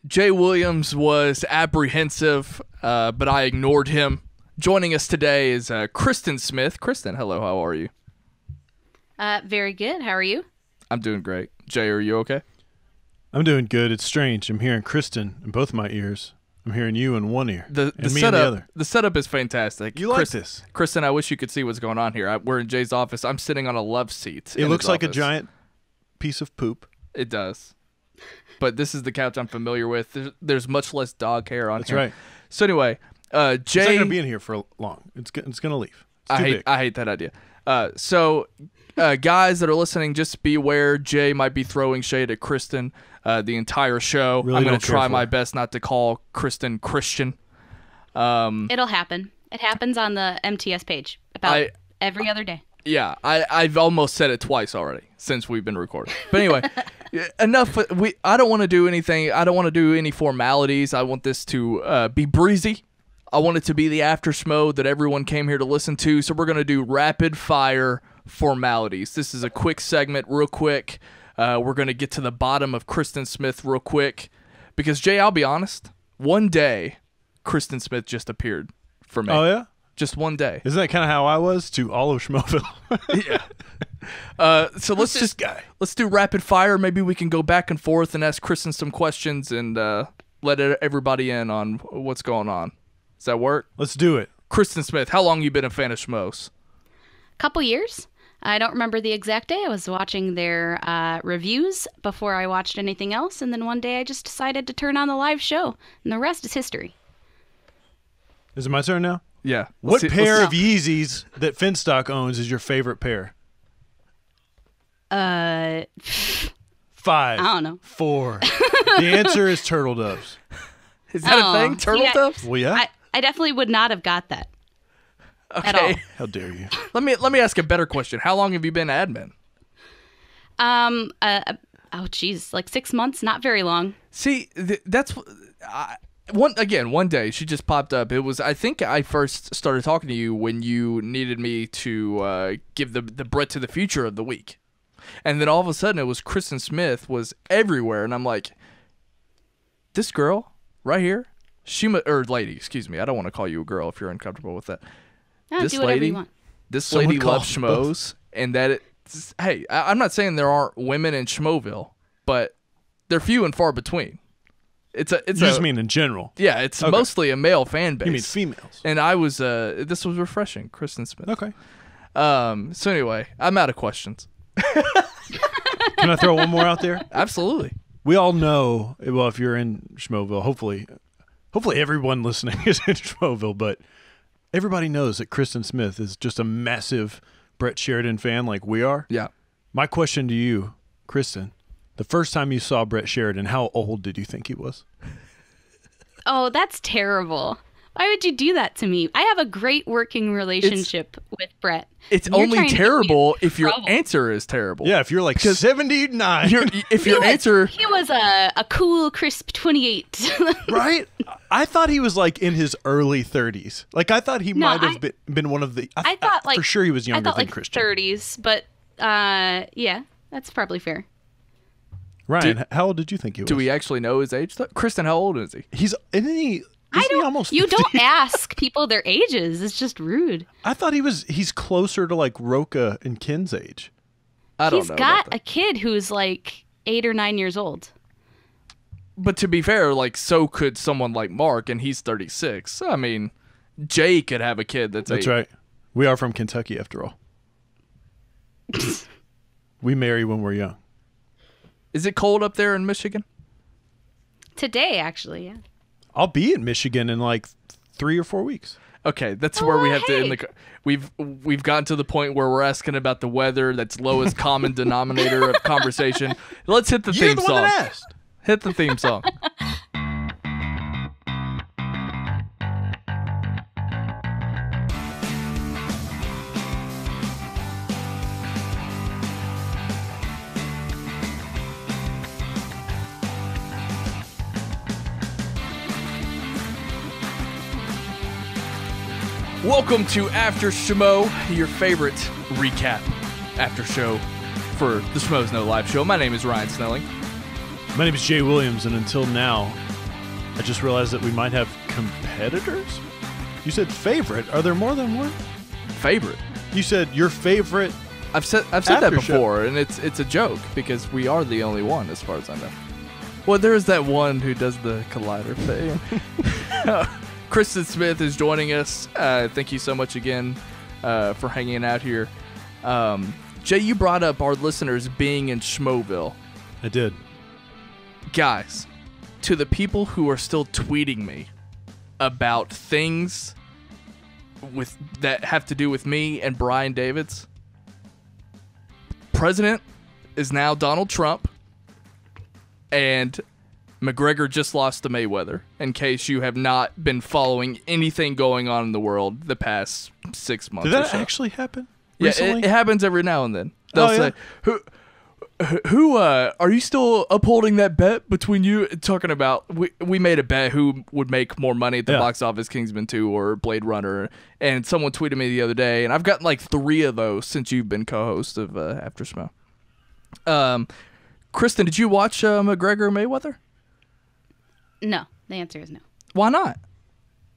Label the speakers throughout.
Speaker 1: Jaye Williams was apprehensive, but I ignored him. Joining us today is Kristen Smith. Kristen, hello, how are you?
Speaker 2: Very good. How are you?
Speaker 1: I'm doing great. Jay, are you okay?
Speaker 3: I'm doing good. It's strange. I'm hearing Kristen in both my ears. I'm hearing you in one ear
Speaker 1: The
Speaker 3: and me
Speaker 1: setup,
Speaker 3: in the other.
Speaker 1: The setup is fantastic.
Speaker 3: You like this?
Speaker 1: Kristen, I wish you could see what's going on here. We're in Jay's office. I'm sitting on a love seat.
Speaker 3: It looks like
Speaker 1: office.
Speaker 3: a giant piece of poop.
Speaker 1: It does. But this is the couch I'm familiar with. There's much less dog hair on
Speaker 3: That's
Speaker 1: here.
Speaker 3: right.
Speaker 1: So anyway, Jay...
Speaker 3: It's not going to be in here for long. It's going to leave. It's too big.
Speaker 1: I hate that idea. So guys that are listening, just be aware Jay might be throwing shade at Kristen the entire show.
Speaker 3: Really
Speaker 1: I'm going
Speaker 3: don't
Speaker 1: to
Speaker 3: care
Speaker 1: try
Speaker 3: for
Speaker 1: my
Speaker 3: her.
Speaker 1: best not to call Kristen Christian.
Speaker 2: It'll happen. It happens on the MTS page about every other day.
Speaker 1: Yeah, I've almost said it twice already since we've been recording. But anyway, enough. I don't want to do anything. I don't want to do any formalities. I want this to be breezy. I want it to be the After Schmoe that everyone came here to listen to. So we're going to do rapid fire formalities. This is a quick segment, real quick. We're going to get to the bottom of Kristen Smith real quick. Because, Jay, I'll be honest, one day Kristen Smith just appeared for me.
Speaker 3: Oh, yeah?
Speaker 1: Just one day.
Speaker 3: Isn't that kind of how I was to all of Schmoeville?
Speaker 1: Yeah. So let's do rapid fire. Maybe we can go back and forth and ask Kristen some questions and let everybody in on what's going on. Does that work?
Speaker 3: Let's do it.
Speaker 1: Kristen Smith, how long you been a fan of Schmoes?
Speaker 2: Couple years. I don't remember the exact day. I was watching their reviews before I watched anything else, and then one day I just decided to turn on the live show, and the rest is history.
Speaker 3: Is it my turn now?
Speaker 1: Yeah.
Speaker 3: What pair of Yeezys that Finstock owns is your favorite pair? 5.
Speaker 2: I don't know.
Speaker 3: 4. The answer is turtle doves.
Speaker 1: Is that a thing? Turtle doves?
Speaker 3: Well, yeah.
Speaker 2: I definitely would not have got that.
Speaker 1: Okay.
Speaker 2: At all.
Speaker 3: How dare you?
Speaker 1: Let me ask a better question. How long have you been admin?
Speaker 2: Oh, geez. Like 6 months. Not very long.
Speaker 1: See, that's... One day she just popped up. It was, I think I first started talking to you when you needed me to give the Brett to the Future of the week. And then all of a sudden it was Kristen Smith was everywhere. And I'm like, this girl right here, or lady, excuse me. I don't want to call you a girl if you're uncomfortable with that.
Speaker 2: No,
Speaker 1: This
Speaker 2: do whatever
Speaker 1: lady,
Speaker 2: you want.
Speaker 1: this
Speaker 3: Someone
Speaker 1: lady
Speaker 3: call
Speaker 1: loves
Speaker 3: them
Speaker 1: Schmoes. And that hey, I'm not saying there aren't women in Schmoeville, but they're few and far between. You
Speaker 3: just mean in general.
Speaker 1: Yeah, it's
Speaker 3: Okay.
Speaker 1: mostly a male fan base.
Speaker 3: You mean females.
Speaker 1: And I was, this was refreshing, Kristen Smith.
Speaker 3: Okay.
Speaker 1: So anyway, I'm out of questions.
Speaker 3: Can I throw one more out there?
Speaker 1: Absolutely.
Speaker 3: We all know, well, if you're in Schmoeville, hopefully everyone listening is in Schmoeville, but everybody knows that Kristen Smith is just a massive Brett Sheridan fan like we are.
Speaker 1: Yeah.
Speaker 3: My question to you, Kristen, the first time you saw Brett Sheridan, how old did you think he was?
Speaker 2: Oh, that's terrible. Why would you do that to me? I have a great working relationship with Brett.
Speaker 1: It's
Speaker 2: You're
Speaker 1: only
Speaker 2: trying to get me
Speaker 1: terrible
Speaker 2: in
Speaker 1: if your
Speaker 2: trouble.
Speaker 1: answer is terrible.
Speaker 3: Yeah, if you're like 79.
Speaker 1: If your answer...
Speaker 2: He was a cool, crisp 28.
Speaker 3: Right? I thought he was like in his early 30s. Like I thought he might have been one of the...
Speaker 2: I thought like...
Speaker 3: for sure he was younger
Speaker 2: I thought
Speaker 3: than
Speaker 2: like
Speaker 3: Christian.
Speaker 2: 30s, but yeah, that's probably fair.
Speaker 3: Ryan, how old did you think he was?
Speaker 1: Do we actually know his age? Kristen, how old is he?
Speaker 3: Isn't he almost 50?
Speaker 2: You don't ask people their ages. It's just rude.
Speaker 3: I thought he's closer to like Roka and Ken's age.
Speaker 1: I don't know.
Speaker 2: He's
Speaker 1: about
Speaker 2: got
Speaker 1: that.
Speaker 2: a kid who's like 8 or 9 years old.
Speaker 1: But to be fair, like, so could someone like Mark, and he's 36. I mean, Jay could have a kid that's 8.
Speaker 3: Right. We are from Kentucky after all. We marry when we're young.
Speaker 1: Is it cold up there in Michigan?
Speaker 2: Today, actually, yeah.
Speaker 3: I'll be in Michigan in like 3 or 4 weeks.
Speaker 1: Okay, that's where we have to end the. We've gotten to the point where we're asking about the weather. That's lowest common denominator of conversation. Let's hit the
Speaker 3: You're
Speaker 1: theme
Speaker 3: the
Speaker 1: song.
Speaker 3: one that asked.
Speaker 1: Hit the theme song. Welcome to After Schmoe, your favorite recap after show for the Schmoes Know live show. My name is Ryan Snelling.
Speaker 3: My name is Jaye Williams, and until now, I just realized that we might have competitors. You said favorite. Are there more than one?
Speaker 1: Favorite.
Speaker 3: You said your favorite.
Speaker 1: I've said that
Speaker 3: After show.
Speaker 1: before, and it's a joke because we are the only one, as far as I know. Well, there is that one who does the Collider thing. Kristen Smith is joining us. Thank you so much again for hanging out here. Jay, you brought up our listeners being in Schmoeville.
Speaker 3: I did.
Speaker 1: Guys, to the people who are still tweeting me about things that have to do with me and Brian Davids, President is now Donald Trump, and McGregor just lost to Mayweather, in case you have not been following anything going on in the world the past 6 months.
Speaker 3: Did that
Speaker 1: or so.
Speaker 3: actually happen?
Speaker 1: Yeah,
Speaker 3: Recently?
Speaker 1: it happens every now and then. They'll
Speaker 3: Oh,
Speaker 1: say, who are you still upholding that bet between you? Talking about, we made a bet who would make more money at the box office, Kingsman 2 or Blade Runner, and someone tweeted me the other day, and I've gotten like 3 of those since you've been co-host of After Schmoe. Kristen, did you watch McGregor Mayweather?
Speaker 2: No, the answer is no.
Speaker 1: Why not?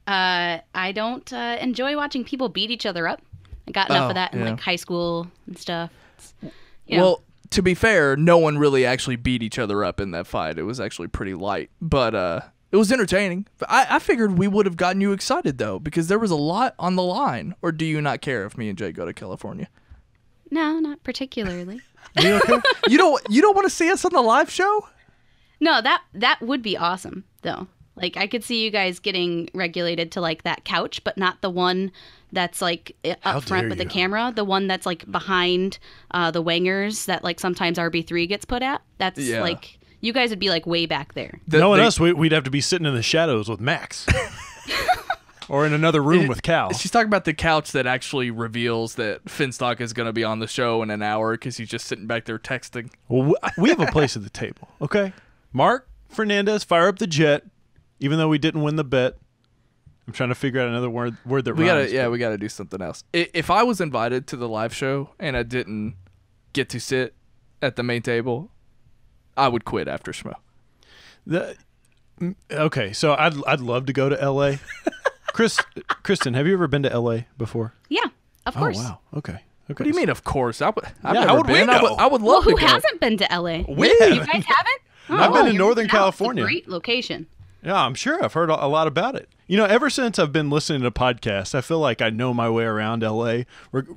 Speaker 2: I don't enjoy watching people beat each other up. I got enough of that in like high school and stuff.
Speaker 1: Well, to be fair, no one really actually beat each other up in that fight. It was actually pretty light, but it was entertaining. I figured we would have gotten you excited though, because there was a lot on the line. Or do you not care if me and Jay go to California?
Speaker 2: No, not particularly.
Speaker 3: You okay?
Speaker 1: You don't want to see us on the live show?
Speaker 2: No, that would be awesome though. Like I could see you guys getting regulated to like that couch, but not the one that's like up front with the camera. The one that's like behind the wangers that like sometimes RB3 gets put at. That's like you guys would be like way back there.
Speaker 3: Knowing us, we'd have to be sitting in the shadows with Max. Or in another room with Cal.
Speaker 1: She's talking about the couch that actually reveals that Finstock is going to be on the show in an hour because he's just sitting back there texting.
Speaker 3: Well, we have a place at the table, okay? Mark Fernandez, fire up the jet, even though we didn't win the bet. I'm trying to figure out another word that rhymes.
Speaker 1: We gotta do something else. If I was invited to the live show and I didn't get to sit at the main table, I would quit After Schmoe.
Speaker 3: Okay, so I'd love to go to L.A. Kristen, have you ever been to L.A. before?
Speaker 2: Yeah, of course.
Speaker 3: Oh, wow. Okay.
Speaker 1: What do you mean, of course? I've
Speaker 3: how
Speaker 1: never
Speaker 3: would we
Speaker 1: been.
Speaker 3: go?
Speaker 1: I would love
Speaker 2: Who
Speaker 1: to go.
Speaker 2: hasn't been to LA?
Speaker 3: We
Speaker 2: You
Speaker 3: haven't.
Speaker 2: guys haven't?
Speaker 3: I've been in
Speaker 2: you're
Speaker 3: Northern
Speaker 2: missing out. It's a
Speaker 3: California.
Speaker 2: great location.
Speaker 3: Yeah, I'm sure. I've heard a lot about it. You know, ever since I've been listening to podcasts, I feel like I know my way around L.A.,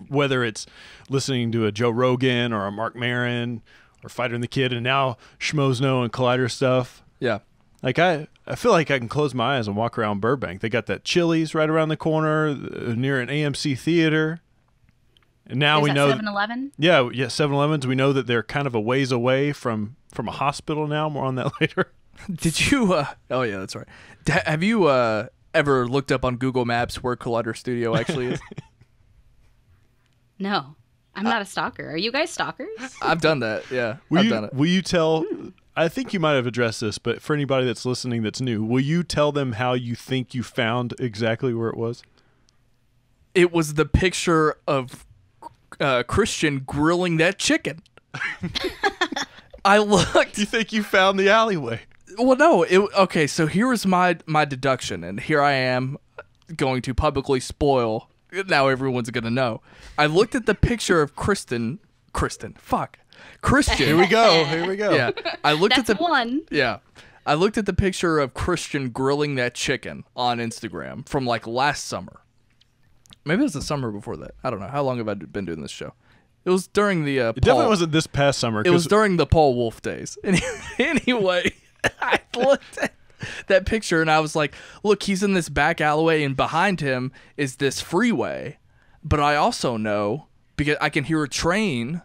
Speaker 3: whether it's listening to a Joe Rogan or a Mark Maron or Fighter and the Kid, and now Schmoes Know and Collider stuff.
Speaker 1: Yeah.
Speaker 3: Like, I feel like I can close my eyes and walk around Burbank. They got that Chili's right around the corner near an AMC theater. And now we know
Speaker 2: 7-Eleven?
Speaker 3: Yeah, 7-Elevens. We know that they're kind of a ways away from a hospital now. More on that later.
Speaker 1: Did you? Oh yeah, that's right. Have you ever looked up on Google Maps where Collider Studio actually is?
Speaker 2: No, I'm not a stalker. Are you guys stalkers?
Speaker 1: I've done that. Yeah, I've done it.
Speaker 3: Will you tell? I think you might have addressed this, but for anybody that's listening that's new, will you tell them how you think you found exactly where it was?
Speaker 1: It was the picture of Christian grilling that chicken. I looked.
Speaker 3: You think you found the alleyway?
Speaker 1: Well, no. Okay, so here was my deduction, and here I am going to publicly spoil. Now everyone's going to know. I looked at the picture of Christian.
Speaker 3: Here we go.
Speaker 1: Yeah. I looked
Speaker 2: That's
Speaker 1: at the
Speaker 2: one.
Speaker 1: Yeah. I looked at the picture of Christian grilling that chicken on Instagram from like last summer. Maybe it was the summer before that. I don't know. How long have I been doing this show? It was during the
Speaker 3: It definitely wasn't this past summer.
Speaker 1: It was during the Paul Wolf days. Anyway, I looked at that picture and I was like, look, he's in this back alleyway and behind him is this freeway. But I also know, because I can hear a train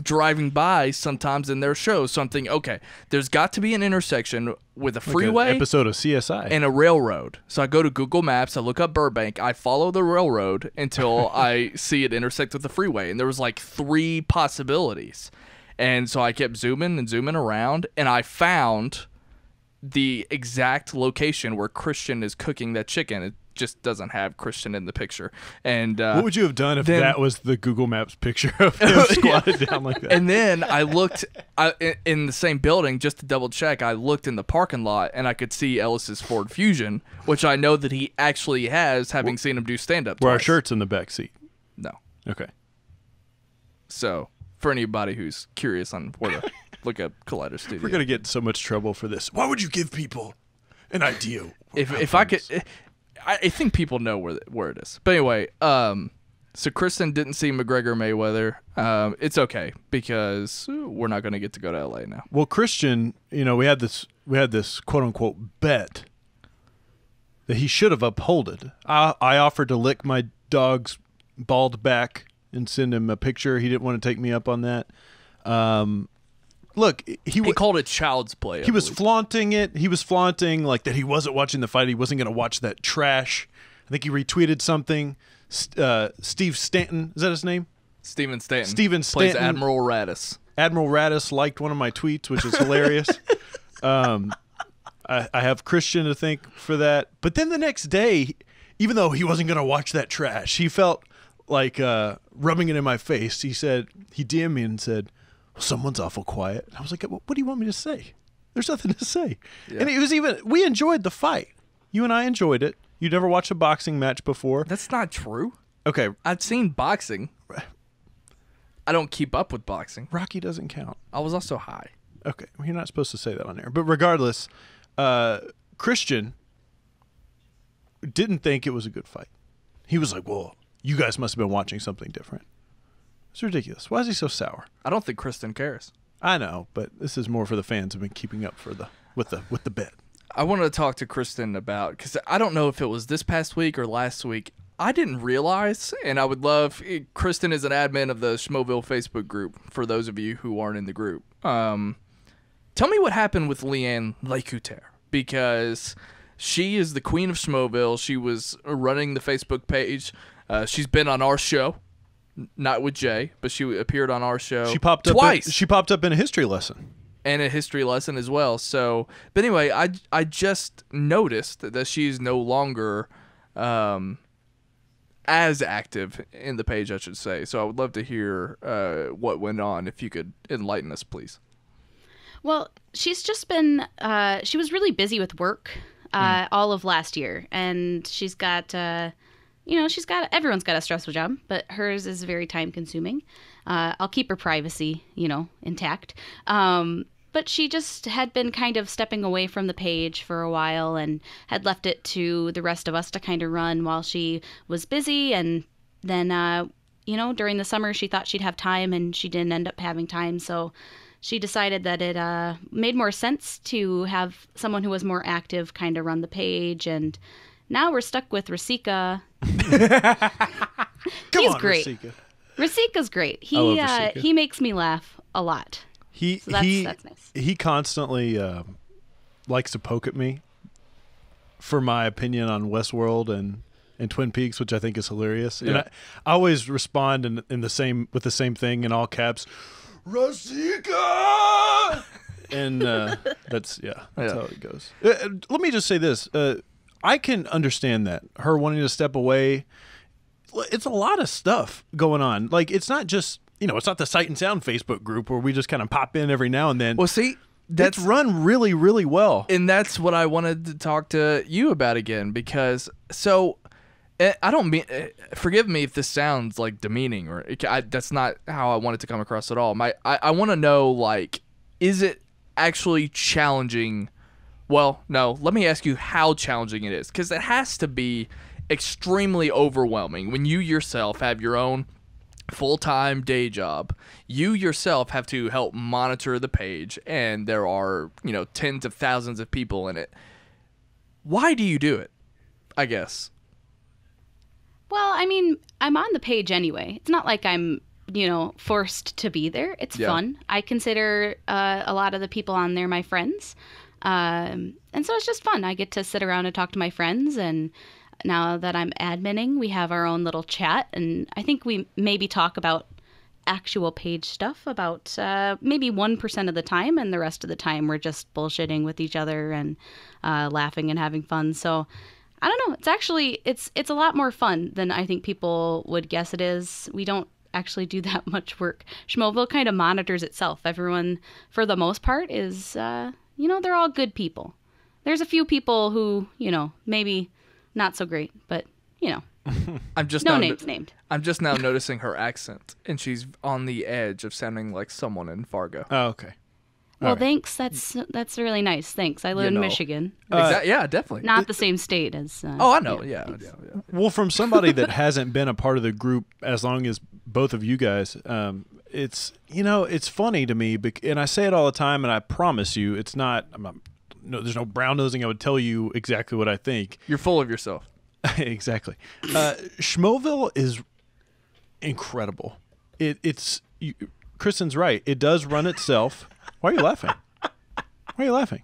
Speaker 1: driving by sometimes in their shows. So I'm thinking, okay, there's got to be an intersection with a freeway,
Speaker 3: like an episode of CSI,
Speaker 1: and a railroad. So I go to Google Maps, I look up Burbank, I follow the railroad until I see it intersect with the freeway, and there was like 3 possibilities. And so I kept zooming and zooming around, and I found the exact location where Christian is cooking that chicken. just doesn't have Christian in the picture. And
Speaker 3: what would you have done if that was the Google Maps picture of him squatted down like that?
Speaker 1: And then I looked in the same building just to double check. I looked in the parking lot and I could see Ellis's Ford Fusion, which I know that he actually has, having seen him do stand-up.
Speaker 3: Were our shirts in the back seat?
Speaker 1: No.
Speaker 3: Okay.
Speaker 1: So for anybody who's curious on where to look up Collider Studio,
Speaker 3: we're gonna get in so much trouble for this. Why would you give people an idea?
Speaker 1: If I could, I think people know where it is. But anyway, so Kristen didn't see McGregor Mayweather. It's okay because we're not going to get to go to LA now.
Speaker 3: Well, Christian, we had this quote unquote bet that he should have upholded. I offered to lick my dog's bald back and send him a picture. He didn't want to take me up on that. Look, he
Speaker 1: called it child's play.
Speaker 3: He was flaunting it. He was flaunting like that he wasn't watching the fight. He wasn't going to watch that trash. I think he retweeted something. Steve Stanton, is that his name?
Speaker 1: Steven Stanton.
Speaker 3: Steven Stanton.
Speaker 1: Plays Admiral Radis.
Speaker 3: Admiral Radis liked one of my tweets, which is hilarious. I have Christian to thank for that. But then the next day, even though he wasn't going to watch that trash, he felt like rubbing it in my face. He DM'd me and said, well, someone's awful quiet. And I was like, what do you want me to say? There's nothing to say. Yeah. And we enjoyed the fight. You and I enjoyed it. You never watched a boxing match before.
Speaker 1: That's not true.
Speaker 3: Okay.
Speaker 1: I've seen boxing. I don't keep up with boxing.
Speaker 3: Rocky doesn't count.
Speaker 1: I was also high.
Speaker 3: Okay. Well, you're not supposed to say that on air. But regardless, Christian didn't think it was a good fight. He was like, well, you guys must have been watching something different. It's ridiculous. Why is he so sour?
Speaker 1: I don't think Kristen cares.
Speaker 3: I know, but this is more for the fans who've been keeping up with the bet.
Speaker 1: I wanted to talk to Kristen about, because I don't know if it was this past week or last week. I didn't realize, and I would love, Kristen is an admin of the Schmoeville Facebook group, for those of you who aren't in the group. Tell me what happened with Leanne Lecoulter, because she is the queen of Schmoeville. She was running the Facebook page. She's been on our show. Not with Jay, but she appeared on our show.
Speaker 3: She popped up
Speaker 1: twice.
Speaker 3: She popped up in a history lesson.
Speaker 1: And a history lesson as well. So, but anyway, I just noticed that she's no longer as active in the page, I should say. So I would love to hear what went on. If you could enlighten us, please. Well,
Speaker 2: she's just been, she was really busy with work all of last year. And she's got... everyone's got a stressful job, but hers is very time consuming. I'll keep her privacy, intact. But she just had been kind of stepping away from the page for a while and had left it to the rest of us to kind of run while she was busy. And then, during the summer, she thought she'd have time and she didn't end up having time. So she decided that it made more sense to have someone who was more active kind of run the page. And now we're stuck with Rasika. He's great. Rasika's great. He makes me laugh a lot. That's nice.
Speaker 3: He constantly likes to poke at me for my opinion on Westworld and Twin Peaks, which I think is hilarious. Yeah. And I always respond with the same thing in all caps, Rasika. And that's how it goes. Let me just say this. I can understand that, her wanting to step away. It's a lot of stuff going on. Like, it's not just, it's not the Sight and Sound Facebook group where we just kind of pop in every now and then.
Speaker 1: Well, see,
Speaker 3: that's run really, really well.
Speaker 1: And that's what I wanted to talk to you about again, because, I don't mean, forgive me if this sounds like demeaning, or that's not how I want it to come across at all. I want to know, like, is it actually challenging? Well, no, let me ask you how challenging it is, because it has to be extremely overwhelming when you yourself have your own full-time day job. You yourself have to help monitor the page, and there are, tens of thousands of people in it. Why do you do it, I guess?
Speaker 2: Well, I mean, I'm on the page anyway. It's not like I'm, forced to be there. It's fun. I consider a lot of the people on there my friends. And so it's just fun. I get to sit around and talk to my friends, and now that I'm adminning, we have our own little chat, and I think we maybe talk about actual page stuff about maybe 1% of the time, and the rest of the time we're just bullshitting with each other and laughing and having fun. So I don't know. It's actually it's a lot more fun than I think people would guess it is. We don't actually do that much work. Schmoeville kind of monitors itself. Everyone, for the most part, is they're all good people. There's a few people who maybe not so great, but
Speaker 1: I'm just
Speaker 2: no names named.
Speaker 1: I'm just now noticing her accent, and she's on the edge of sounding like someone in Fargo.
Speaker 3: Oh, okay.
Speaker 2: Well, thanks. That's really nice. Thanks. I live in Michigan.
Speaker 1: Yeah, definitely.
Speaker 2: Not the same state as.
Speaker 1: I know. Yeah.
Speaker 3: Well, from somebody that hasn't been a part of the group as long as both of you guys, it's funny to me, and I say it all the time, and I promise you, it's not. There's no brown nosing. I would tell you exactly what I think.
Speaker 1: You're full of yourself.
Speaker 3: Exactly. Schmoeville is incredible. Kristen's right. It does run itself. Why are you laughing? Why are you laughing?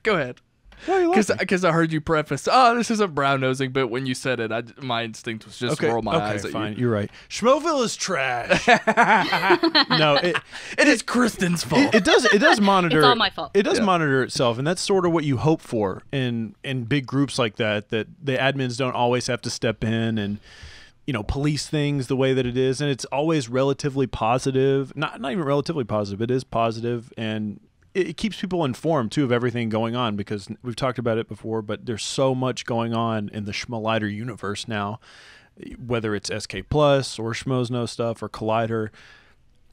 Speaker 1: Go ahead.
Speaker 3: Why are you laughing?
Speaker 1: Because I heard you preface, this isn't brown nosing, but when you said it, my instinct was just roll my eyes at
Speaker 3: fine.
Speaker 1: you.
Speaker 3: You're right. Schmoeville is trash. No, it
Speaker 1: is Kristen's fault.
Speaker 3: It does monitor.
Speaker 2: It's all my fault.
Speaker 3: It does monitor itself, and that's sort of what you hope for in big groups like that. That the admins don't always have to step in and police things the way that it is, and it's always relatively positive. Not even relatively positive. It is positive, and it keeps people informed too of everything going on, because we've talked about it before, but there's so much going on in the Schmoelider universe now, whether it's SK Plus or Schmoes Know stuff or Collider.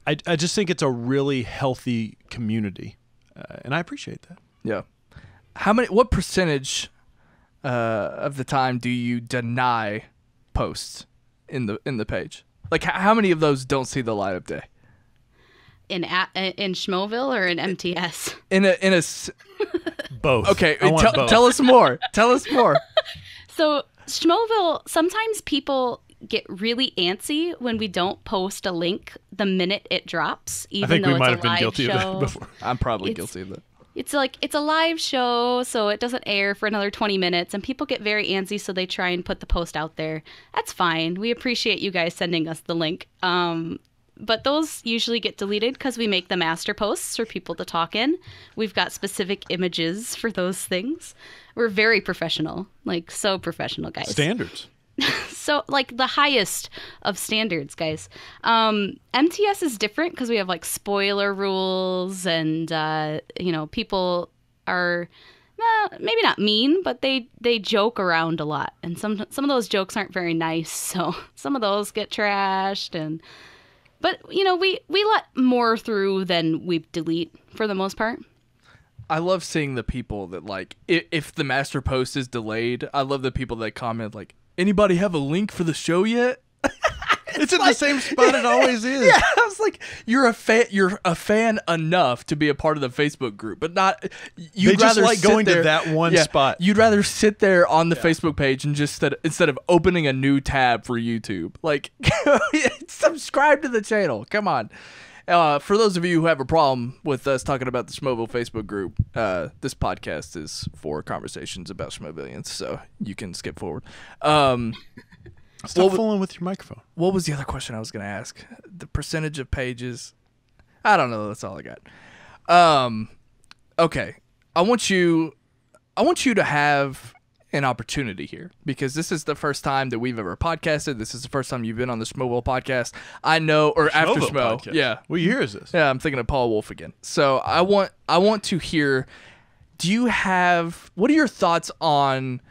Speaker 3: I just think it's a really healthy community, and I appreciate that.
Speaker 1: Yeah. What percentage of the time do you deny posts in the page? Like how many of those don't see the light of day?
Speaker 2: In Schmoeville or in MTS?
Speaker 1: In a
Speaker 3: both.
Speaker 1: Okay,
Speaker 3: both.
Speaker 1: Tell us more. Tell us more.
Speaker 2: So Schmoeville, sometimes people get really antsy when we don't post a link the minute it drops, even
Speaker 3: I think
Speaker 2: though
Speaker 3: we might
Speaker 2: it's
Speaker 3: have
Speaker 2: a
Speaker 3: been
Speaker 2: live
Speaker 3: guilty
Speaker 2: show.
Speaker 3: of that before.
Speaker 1: I'm probably guilty of that.
Speaker 2: It's a live show, so it doesn't air for another 20 minutes, and people get very antsy, so they try and put the post out there. That's fine. We appreciate you guys sending us the link. But those usually get deleted because we make the master posts for people to talk in. We've got specific images for those things. We're very professional, so professional, guys.
Speaker 3: Standards.
Speaker 2: So, the highest of standards, guys. MTS is different because we have, spoiler rules and, people are maybe not mean, but they joke around a lot. And some of those jokes aren't very nice, so some of those get trashed. But, we let more through than we delete for the most part.
Speaker 1: I love seeing the people that, if the master post is delayed, I love the people that comment, anybody have a link for the show yet?
Speaker 3: It's in the same spot it always is.
Speaker 1: Yeah, I was like, you're a fan enough to be a part of the Facebook group, but not.
Speaker 3: They just like going to that one spot.
Speaker 1: You'd rather sit there on the Facebook page and just instead of opening a new tab for YouTube, subscribe to the channel. Come on. For those of you who have a problem with us talking about the Schmoeville Facebook group, this podcast is for conversations about Schmoevillians, so you can skip forward.
Speaker 3: Stop fooling with your microphone.
Speaker 1: What was the other question I was going to ask? The percentage of pages. I don't know. That's all I got. Okay. I want you to have an opportunity here, because this is the first time that we've ever podcasted. This is the first time you've been on the Schmoeville podcast. I know, or After Schmoe.
Speaker 3: Podcast.
Speaker 1: Yeah.
Speaker 3: What year is this?
Speaker 1: Yeah, I'm thinking of Paul Wolf again. So I want to hear, what are your thoughts on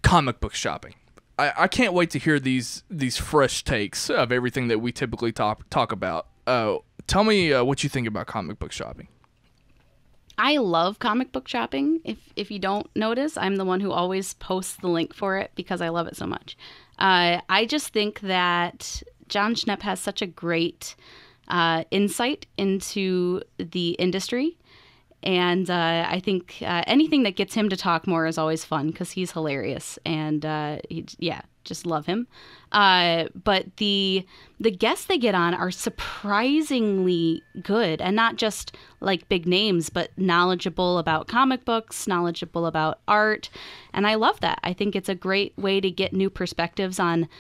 Speaker 1: comic book shopping? I can't wait to hear these fresh takes of everything that we typically talk about. Tell me what you think about comic book shopping.
Speaker 2: I love comic book shopping. If you don't notice, I'm the one who always posts the link for it because I love it so much. I just think that John Schnepp has such a great insight into the industry. And I think anything that gets him to talk more is always fun because he's hilarious. And just love him. But the guests they get on are surprisingly good, and not just big names, but knowledgeable about comic books, knowledgeable about art. And I love that. I think it's a great way to get new perspectives on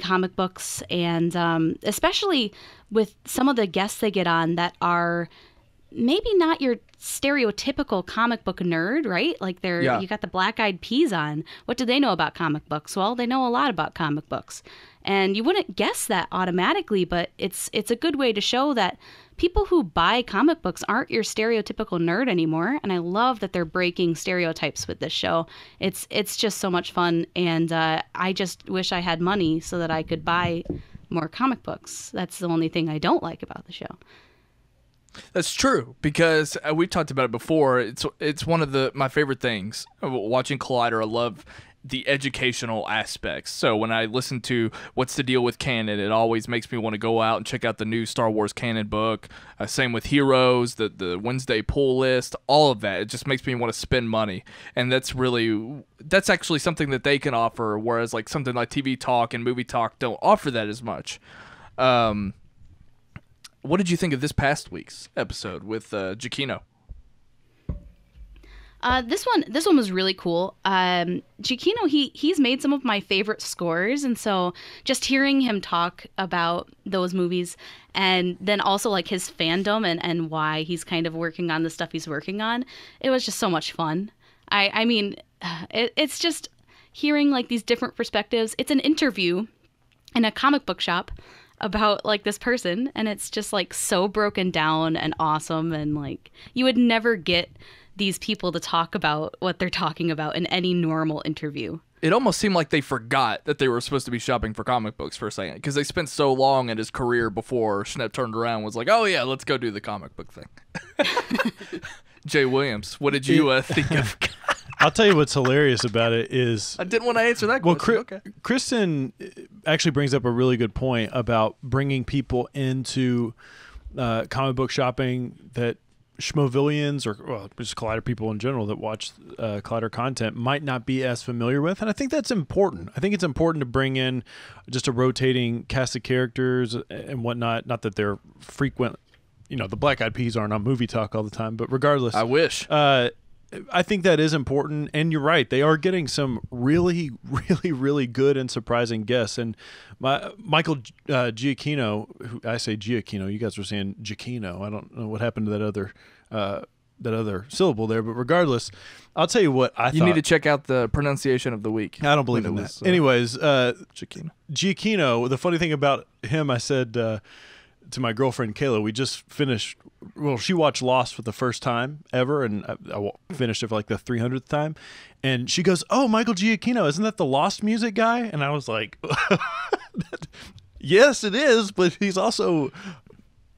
Speaker 2: comic books, and especially with some of the guests they get on that are maybe not your stereotypical comic book nerd, right? Like you got the black-eyed peas on. What do they know about comic books? Well, they know a lot about comic books. And you wouldn't guess that automatically, but it's a good way to show that people who buy comic books aren't your stereotypical nerd anymore. And I love that they're breaking stereotypes with this show. It's just so much fun, and I just wish I had money so that I could buy more comic books. That's the only thing I don't like about the show.
Speaker 1: That's true, because we talked about it before. It's one of my favorite things watching Collider. I love the educational aspects. So when I listen to What's the Deal with Canon, it always makes me want to go out and check out the new Star Wars canon book. Same with Heroes, the Wednesday pull list, all of that. It just makes me want to spend money. And that's actually something that they can offer, whereas like something like TV Talk and Movie Talk don't offer that as much. What did you think of this past week's episode with Giacchino?
Speaker 2: This one was really cool. Giacchino, he's made some of my favorite scores, and so just hearing him talk about those movies, and then also like his fandom and why he's kind of working on the stuff he's working on, it was just so much fun. I mean, it's just hearing like these different perspectives. It's an interview in a comic book shop about like this person, and it's just like so broken down and awesome, and like you would never get these people to talk about what they're talking about in any normal interview.
Speaker 1: It almost seemed like they forgot that they were supposed to be shopping for comic books for a second, because they spent so long in his career before Schnepp turned around and was like, oh yeah, let's go do the comic book thing. Jaye Williams, what did you think of?
Speaker 3: I'll tell you what's hilarious about it is...
Speaker 1: I didn't want to answer that question. Okay.
Speaker 3: Kristen actually brings up a really good point about bringing people into comic book shopping that Schmoevillians, or just Collider people in general that watch Collider content, might not be as familiar with. And I think that's important. I think it's important to bring in just a rotating cast of characters and whatnot. Not that they're frequent, the Black Eyed Peas aren't on Movie Talk all the time, but regardless.
Speaker 1: I wish.
Speaker 3: I think that is important, and you're right. They are getting some really, really, really good and surprising guests. And Michael Giacchino, I say Giacchino, you guys were saying Giacchino. I don't know what happened to that other syllable there, but regardless, I'll tell you what I thought.
Speaker 1: You need to check out the pronunciation of the week.
Speaker 3: I don't believe in that. Anyways, Giacchino, the funny thing about him, I said to my girlfriend Kayla, we just finished. Well, she watched Lost for the first time ever, and I finished it for like the 300th time. And she goes, "Oh, Michael Giacchino, isn't that the Lost music guy?" And I was like, "Yes, it is, but he's also."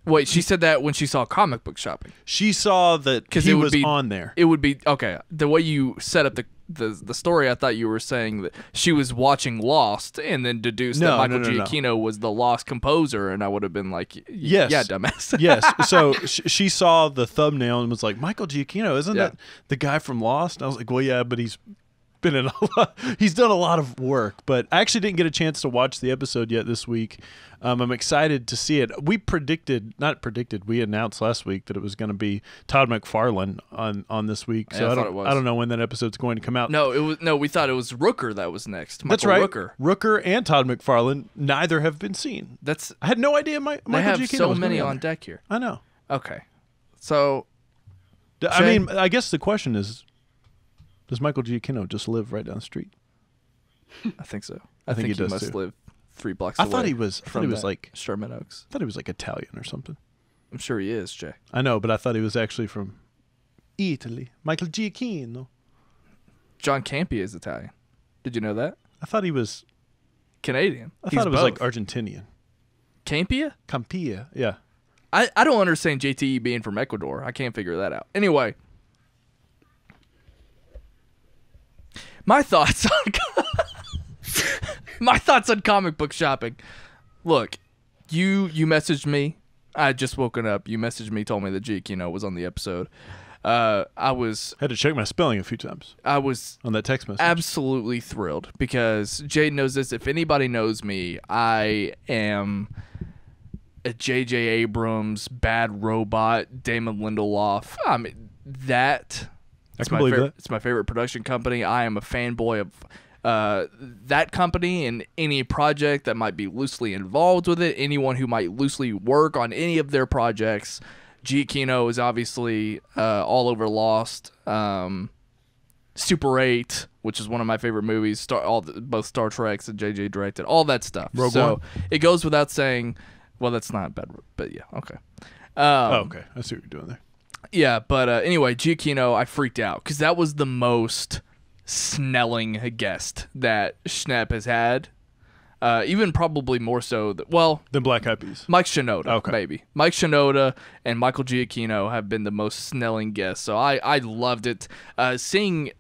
Speaker 1: Wait, she said that when she saw comic book shopping.
Speaker 3: She saw that he was on there.
Speaker 1: It would be okay. The way you set up the story, I thought you were saying that she was watching Lost and then deduced that Michael Giacchino was the Lost composer, and I would have been like,
Speaker 3: yes,
Speaker 1: yeah, dumbass.
Speaker 3: Yes. So she saw the thumbnail and was like, Michael Giacchino, isn't that the guy from Lost? And I was like, well, yeah, but he's been in he's done a lot of work, but I actually didn't get a chance to watch the episode yet this week. I'm excited to see it. We announced last week that it was going to be Todd McFarlane on this week. So I don't know when that episode's going to come out.
Speaker 1: We thought it was Rooker that was next.
Speaker 3: That's right. Rooker and Todd McFarlane, neither have been seen. I had no idea Michael Giacchino
Speaker 1: have so many on deck here.
Speaker 3: I know.
Speaker 1: Okay. So
Speaker 3: I mean, I guess the question is, does Michael Giacchino just live right down the street?
Speaker 1: I think so.
Speaker 3: I think he does
Speaker 1: must
Speaker 3: too.
Speaker 1: live 3 blocks away.
Speaker 3: I thought he was like
Speaker 1: Sherman Oaks.
Speaker 3: I thought he was like Italian or something.
Speaker 1: I'm sure he is, Jay.
Speaker 3: I know, but I thought he was actually from Italy. Michael Giacchino.
Speaker 1: John Campea is Italian. Did you know that?
Speaker 3: I thought he was
Speaker 1: Canadian.
Speaker 3: I thought it was like Argentinian.
Speaker 1: Campea?
Speaker 3: Campea, yeah.
Speaker 1: I don't understand JTE being from Ecuador. I can't figure that out. Anyway. My thoughts on comic book shopping. Look, you messaged me. I had just woken up. You messaged me, told me that Giacchino was on the episode. I had
Speaker 3: to check my spelling a few times.
Speaker 1: I was
Speaker 3: on that text message.
Speaker 1: Absolutely thrilled, because Jade knows this. If anybody knows me, I am a J.J. Abrams, Bad Robot, Damon Lindelof. I mean, It's my favorite production company. I am a fanboy of that company and any project that might be loosely involved with it. Anyone who might loosely work on any of their projects. Giacchino is obviously all over Lost. Super 8, which is one of my favorite movies. Both Star Treks and JJ directed. All that stuff.
Speaker 3: Rogue One.
Speaker 1: It goes without saying. Well, that's not bad, but yeah, okay.
Speaker 3: Okay. I see what you're doing there.
Speaker 1: Yeah, but anyway, Giacchino, I freaked out because that was the most Snelling guest that Schnepp has had. Even probably more so
Speaker 3: than Black Eyed Peas.
Speaker 1: Mike Shinoda, maybe. Mike Shinoda and Michael Giacchino have been the most Snelling guests, so I loved it. Seeing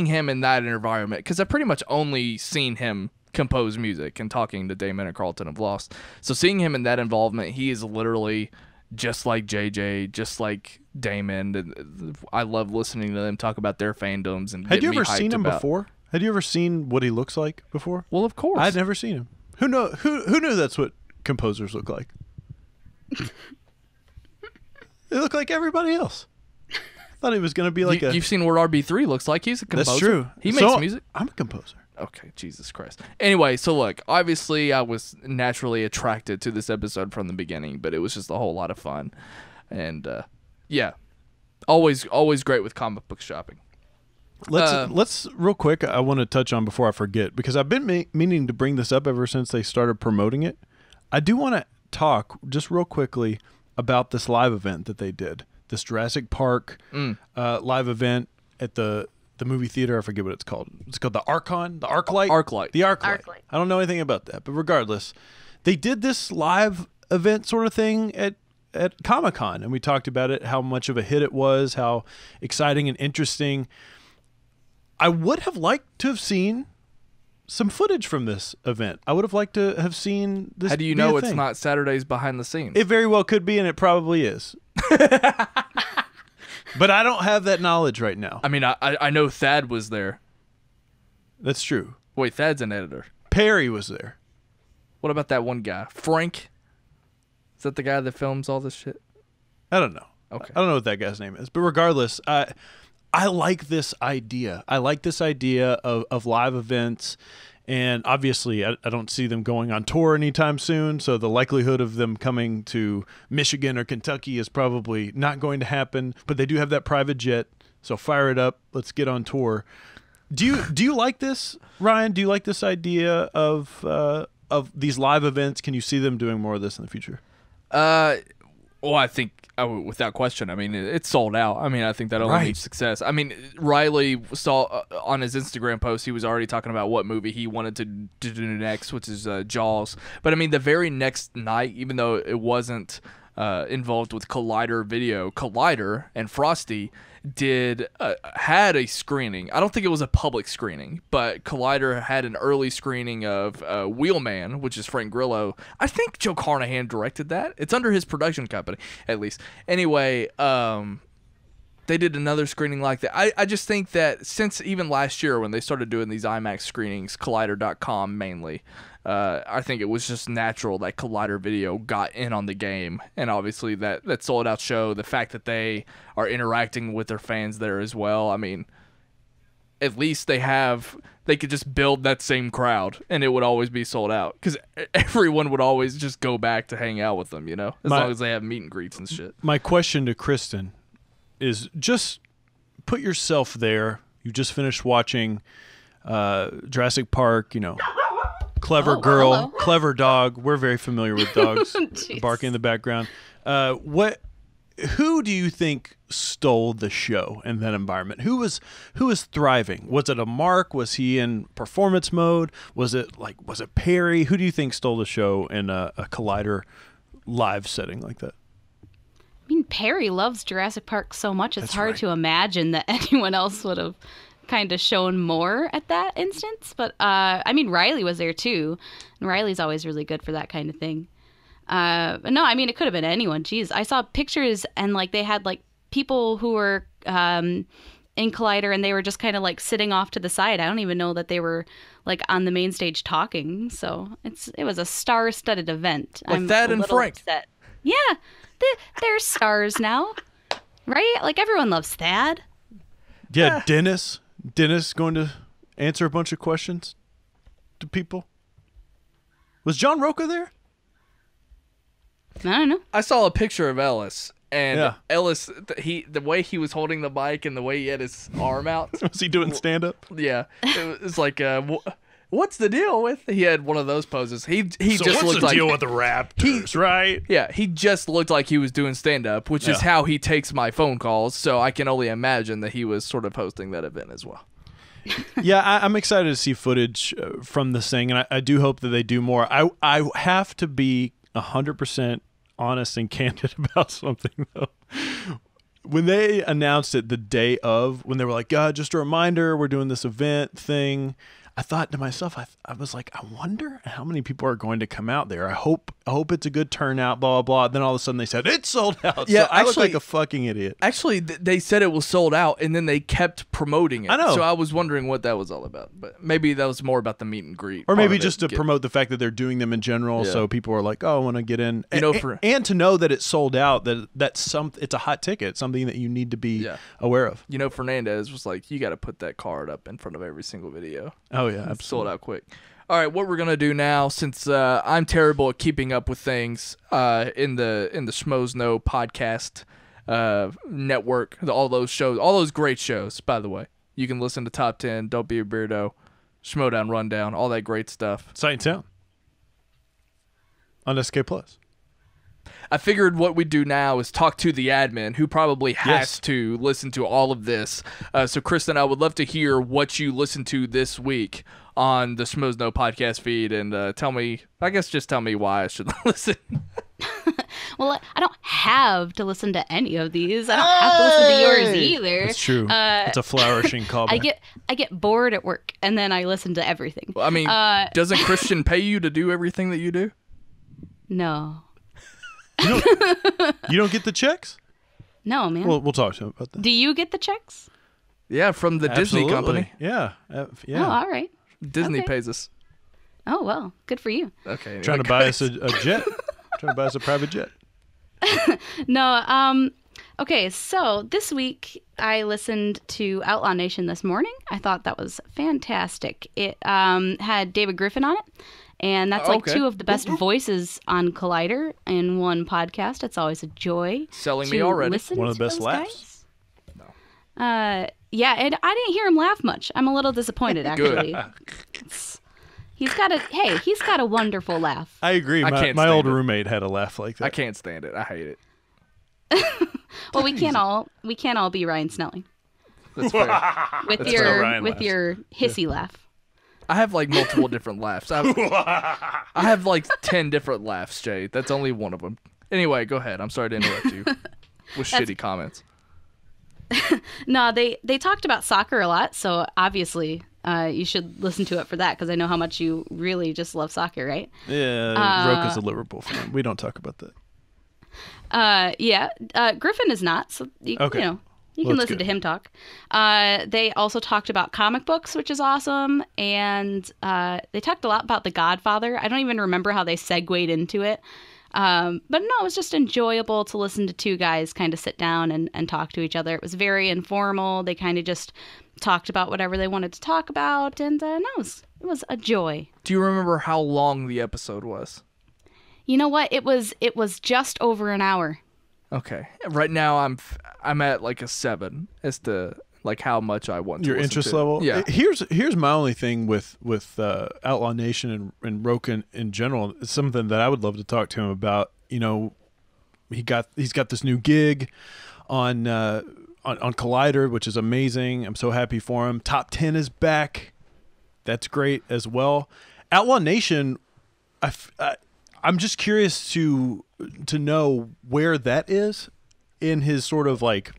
Speaker 1: him in that environment, because I've pretty much only seen him compose music and talking to Damon and Carlton of Lost. So seeing him in that involvement, he is literally just like JJ, just like Damon. I love listening to them talk about their fandoms and
Speaker 3: had you ever seen him before? Had you ever seen what he looks like before?
Speaker 1: Well, of course.
Speaker 3: I'd never seen him. Who knew that's what composers look like? They look like everybody else. Thought he was going to be like
Speaker 1: You've seen what RB3 looks like. He's a composer.
Speaker 3: That's true.
Speaker 1: He makes music.
Speaker 3: I'm a composer.
Speaker 1: Okay, Jesus Christ. Anyway, so look, obviously I was naturally attracted to this episode from the beginning, but it was just a whole lot of fun. And yeah, always great with comic book shopping.
Speaker 3: Let's real quick, I want to touch on before I forget, because I've been meaning to bring this up ever since they started promoting it. I do want to talk just real quickly about this live event that they did, this Jurassic Park live event at the movie theater. I forget what it's called. It's called the Archon, the Arclight.
Speaker 1: Arclight.
Speaker 3: The Arclight. I don't know anything about that, but regardless, they did this live event sort of thing at Comic-Con, and we talked about it, how much of a hit it was, how exciting and interesting. I would have liked to have seen some footage from this event. I would have liked to have seen this.
Speaker 1: How do you know it's not Saturdays behind the scenes?
Speaker 3: It very well could be, and it probably is. But I don't have that knowledge right now.
Speaker 1: I mean, I know Thad was there.
Speaker 3: That's true.
Speaker 1: Wait, Thad's an editor.
Speaker 3: Perry was there.
Speaker 1: What about that one guy? Frank? Is that the guy that films all this shit?
Speaker 3: I don't know.
Speaker 1: Okay.
Speaker 3: I don't know what that guy's name is. But regardless, I like this idea. I like this idea of live events. And obviously, I don't see them going on tour anytime soon. So the likelihood of them coming to Michigan or Kentucky is probably not going to happen. But they do have that private jet. So fire it up. Let's get on tour. Do you like this, Ryan? Do you like this idea of these live events? Can you see them doing more of this in the future?
Speaker 1: Well, I think without question. I mean, it's sold out. I mean, I think that only needs success. I mean, Reilly saw on his Instagram post, he was already talking about what movie he wanted to do next, which is Jaws. But I mean, the very next night, even though it wasn't involved with Collider Video, Collider and Frosty had a screening. I don't think it was a public screening, but Collider had an early screening of Wheelman, which is Frank Grillo. I think Joe Carnahan directed that. It's under his production company, at least. Anyway, they did another screening like that. I just think that since even last year when they started doing these IMAX screenings, Collider.com mainly, I think it was just natural that Collider Video got in on the game. And obviously that sold out show, the fact that they are interacting with their fans there as well. I mean, at least they could just build that same crowd and it would always be sold out because everyone would always just go back to hang out with them, you know, as long as they have meet and greets and shit.
Speaker 3: My question to Kristen is just put yourself there. You just finished watching Jurassic Park, you know, clever girl,
Speaker 2: hello.
Speaker 3: Clever dog. We're very familiar with dogs barking in the background. Who do you think stole the show in that environment? Who was thriving? Was it a Mark? Was he in performance mode? Was it Perry? Who do you think stole the show in a Collider live setting like that?
Speaker 2: I mean, Perry loves Jurassic Park so much, it's hard to imagine that anyone else would have kind of shown more at that instance. But, I mean, Reilly was there too. And Reilly's always really good for that kind of thing. But no, I mean, it could have been anyone. Jeez, I saw pictures and, like, they had, like, people who were in Collider and they were just kind of, like, sitting off to the side. I don't even know that they were, like, on the main stage talking. So it was a star-studded event.
Speaker 1: Like Thad and Frank.
Speaker 2: Upset. Yeah. They're stars now, right? Like, everyone loves Thad.
Speaker 3: Yeah, Dennis going to answer a bunch of questions to people. Was John Roca there?
Speaker 2: I don't know.
Speaker 1: I saw a picture of Ellis, And Ellis, the way he was holding the mic and the way he had his arm out.
Speaker 3: Was he doing stand-up?
Speaker 1: Yeah. It was like, what's the deal with? He had one of those poses. He
Speaker 3: So
Speaker 1: just
Speaker 3: what's
Speaker 1: looked
Speaker 3: the
Speaker 1: like
Speaker 3: deal with the Raptors, right?
Speaker 1: Yeah, he just looked like he was doing stand-up, which is how he takes my phone calls. So I can only imagine that he was sort of hosting that event as well.
Speaker 3: Yeah, I'm excited to see footage from this thing, and I do hope that they do more. I have to be 100% honest and candid about something, though. When they announced it the day of, when they were like, just a reminder, we're doing this event thing, I thought to myself, I was like, I wonder how many people are going to come out there. I hope it's a good turnout, blah, blah, blah. Then all of a sudden they said, it's sold out.
Speaker 1: Yeah,
Speaker 3: so I look like a fucking idiot.
Speaker 1: Actually, they said it was sold out, and then they kept promoting it.
Speaker 3: I know.
Speaker 1: So I was wondering what that was all about. But maybe that was more about the meet and greet.
Speaker 3: Or maybe just to promote the fact that they're doing them in general, so people are like, I want to get in. And to know that it's sold out, it's a hot ticket, something that you need to be aware of.
Speaker 1: Fernandez was like, you got to put that card up in front of every single video.
Speaker 3: Oh, yeah, absolutely.
Speaker 1: Sold out quick. All right, what we're going to do now, since I'm terrible at keeping up with things in the Schmoes Know podcast network, all those shows, all those great shows, by the way. You can listen to Top 10, Don't Be a Beardo, Schmoedown Rundown, all that great stuff.
Speaker 3: Sight and Sound on SK+.
Speaker 1: I figured what we do now is talk to the admin who probably has to listen to all of this. So, Kristen, I would love to hear what you listened to this week on the Schmoes Know podcast feed, and tell me why I should listen.
Speaker 2: Well, I don't have to listen to any of these. I don't have to listen to yours either.
Speaker 3: That's true. It's a flourishing callback.
Speaker 2: I get bored at work, and then I listen to everything.
Speaker 1: Well, I mean, doesn't Christian pay you to do everything that you do?
Speaker 2: No.
Speaker 3: You don't get the checks?
Speaker 2: No, man.
Speaker 3: Well, we'll talk to him about that.
Speaker 2: Do you get the checks?
Speaker 1: Yeah, from the Disney company.
Speaker 3: Yeah.
Speaker 2: Oh, all right.
Speaker 1: Disney pays us.
Speaker 2: Oh, well, good for you.
Speaker 1: Okay. Anyway,
Speaker 3: trying to buy us a jet. Trying to buy us a private jet.
Speaker 2: No, okay, so this week I listened to Outlaw Nation this morning. I thought that was fantastic. It had David Griffin on it. And that's like two of the best voices on Collider in one podcast. It's always a joy.
Speaker 1: Selling me already.
Speaker 3: One of the best laughs.
Speaker 1: No.
Speaker 2: Yeah, and I didn't hear him laugh much. I'm a little disappointed, actually. He's got a wonderful laugh.
Speaker 3: I agree. My old roommate had a laugh like that.
Speaker 1: I can't stand it. I hate it.
Speaker 2: Well, we can't all be Ryan Snelling.
Speaker 1: That's fair.
Speaker 2: With your hissy laugh.
Speaker 1: I have like multiple different laughs. I have like 10 different laughs, Jay. That's only one of them. Anyway, go ahead. I'm sorry to interrupt you with shitty comments.
Speaker 2: No, they talked about soccer a lot, so obviously you should listen to it for that, because I know how much you really just love soccer, right?
Speaker 3: Yeah, Roka's a Liverpool fan. We don't talk about
Speaker 2: that. Griffin is not, so you know. You can listen to him talk. They also talked about comic books, which is awesome. And they talked a lot about The Godfather. I don't even remember how they segued into it. But no, it was just enjoyable to listen to two guys kind of sit down and talk to each other. It was very informal. They kind of just talked about whatever they wanted to talk about. And no, it was a joy.
Speaker 1: Do you remember how long the episode was?
Speaker 2: You know what? It was just over an hour.
Speaker 1: Okay. Right now I'm at like a 7 as to like how much I want to
Speaker 3: your
Speaker 1: listen
Speaker 3: interest
Speaker 1: to.
Speaker 3: level.
Speaker 1: Yeah.
Speaker 3: Here's my only thing with Outlaw Nation and Roka in general. It's something that I would love to talk to him about. You know, he's got this new gig on Collider, which is amazing. I'm so happy for him. Top 10 is back. That's great as well. Outlaw Nation, I'm just curious to know where that is in his sort of like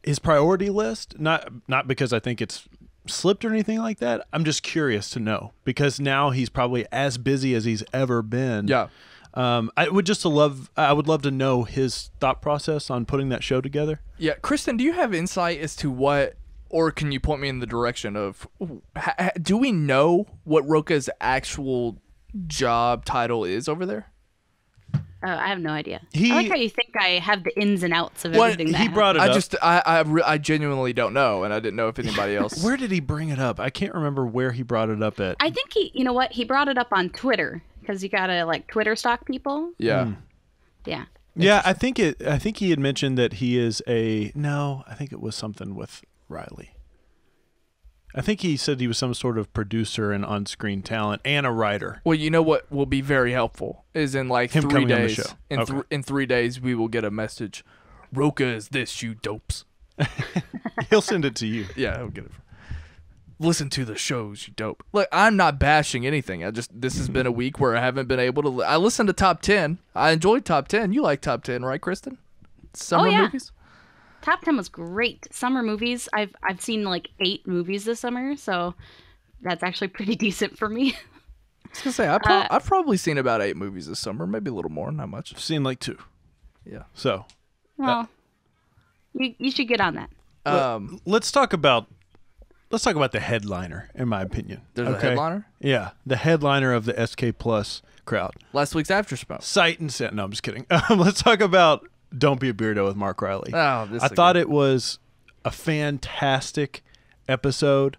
Speaker 3: his priority list. Not because I think it's slipped or anything like that. I'm just curious to know, because now he's probably as busy as he's ever been.
Speaker 1: Yeah.
Speaker 3: I would love to know his thought process on putting that show together.
Speaker 1: Yeah, Kristen, do you have insight as to what, or can you point me in the direction of, do we know what Roka's actual job title is over there?
Speaker 2: I have no idea. I like how you think I have the ins and outs of everything.
Speaker 3: He brought it up.
Speaker 1: I genuinely don't know, and I didn't know if anybody else.
Speaker 3: Where did he bring it up? I can't remember where he brought it up at.
Speaker 2: I think you know what? He brought it up on Twitter, because you gotta like Twitter stalk people.
Speaker 1: Yeah.
Speaker 2: Yeah.
Speaker 3: Yeah, I think he had mentioned that he is I think it was something with Reilly. I think he said he was some sort of producer and on-screen talent and a writer.
Speaker 1: Well, you know what will be very helpful is in like
Speaker 3: Him
Speaker 1: 3
Speaker 3: coming on the
Speaker 1: days.
Speaker 3: show.
Speaker 1: In 3 days, we will get a message. Roka is this, you dopes.
Speaker 3: He'll send it to you.
Speaker 1: Yeah, he'll get it. Listen to the shows, you dope. Look, I'm not bashing anything. This has been a week where I haven't been able to. I listened to Top 10. I enjoyed Top 10. You like Top 10, right, Kristen? Summer movies?
Speaker 2: Top 10 was great. Summer movies. I've seen like 8 movies this summer, so that's actually pretty decent for me.
Speaker 1: I was gonna say I've probably seen about 8 movies this summer, maybe a little more, not much.
Speaker 3: I've seen like 2.
Speaker 1: Yeah.
Speaker 3: So,
Speaker 2: well, you should get on that.
Speaker 3: Let's talk about the headliner, in my opinion.
Speaker 1: There's a headliner?
Speaker 3: Yeah, the headliner of the SK Plus crowd.
Speaker 1: Last week's After Schmoe.
Speaker 3: Sight and sound. No, I'm just kidding. Let's talk about Don't Be a Beardo with Mark Reilly.
Speaker 1: Oh,
Speaker 3: I thought it was a fantastic episode.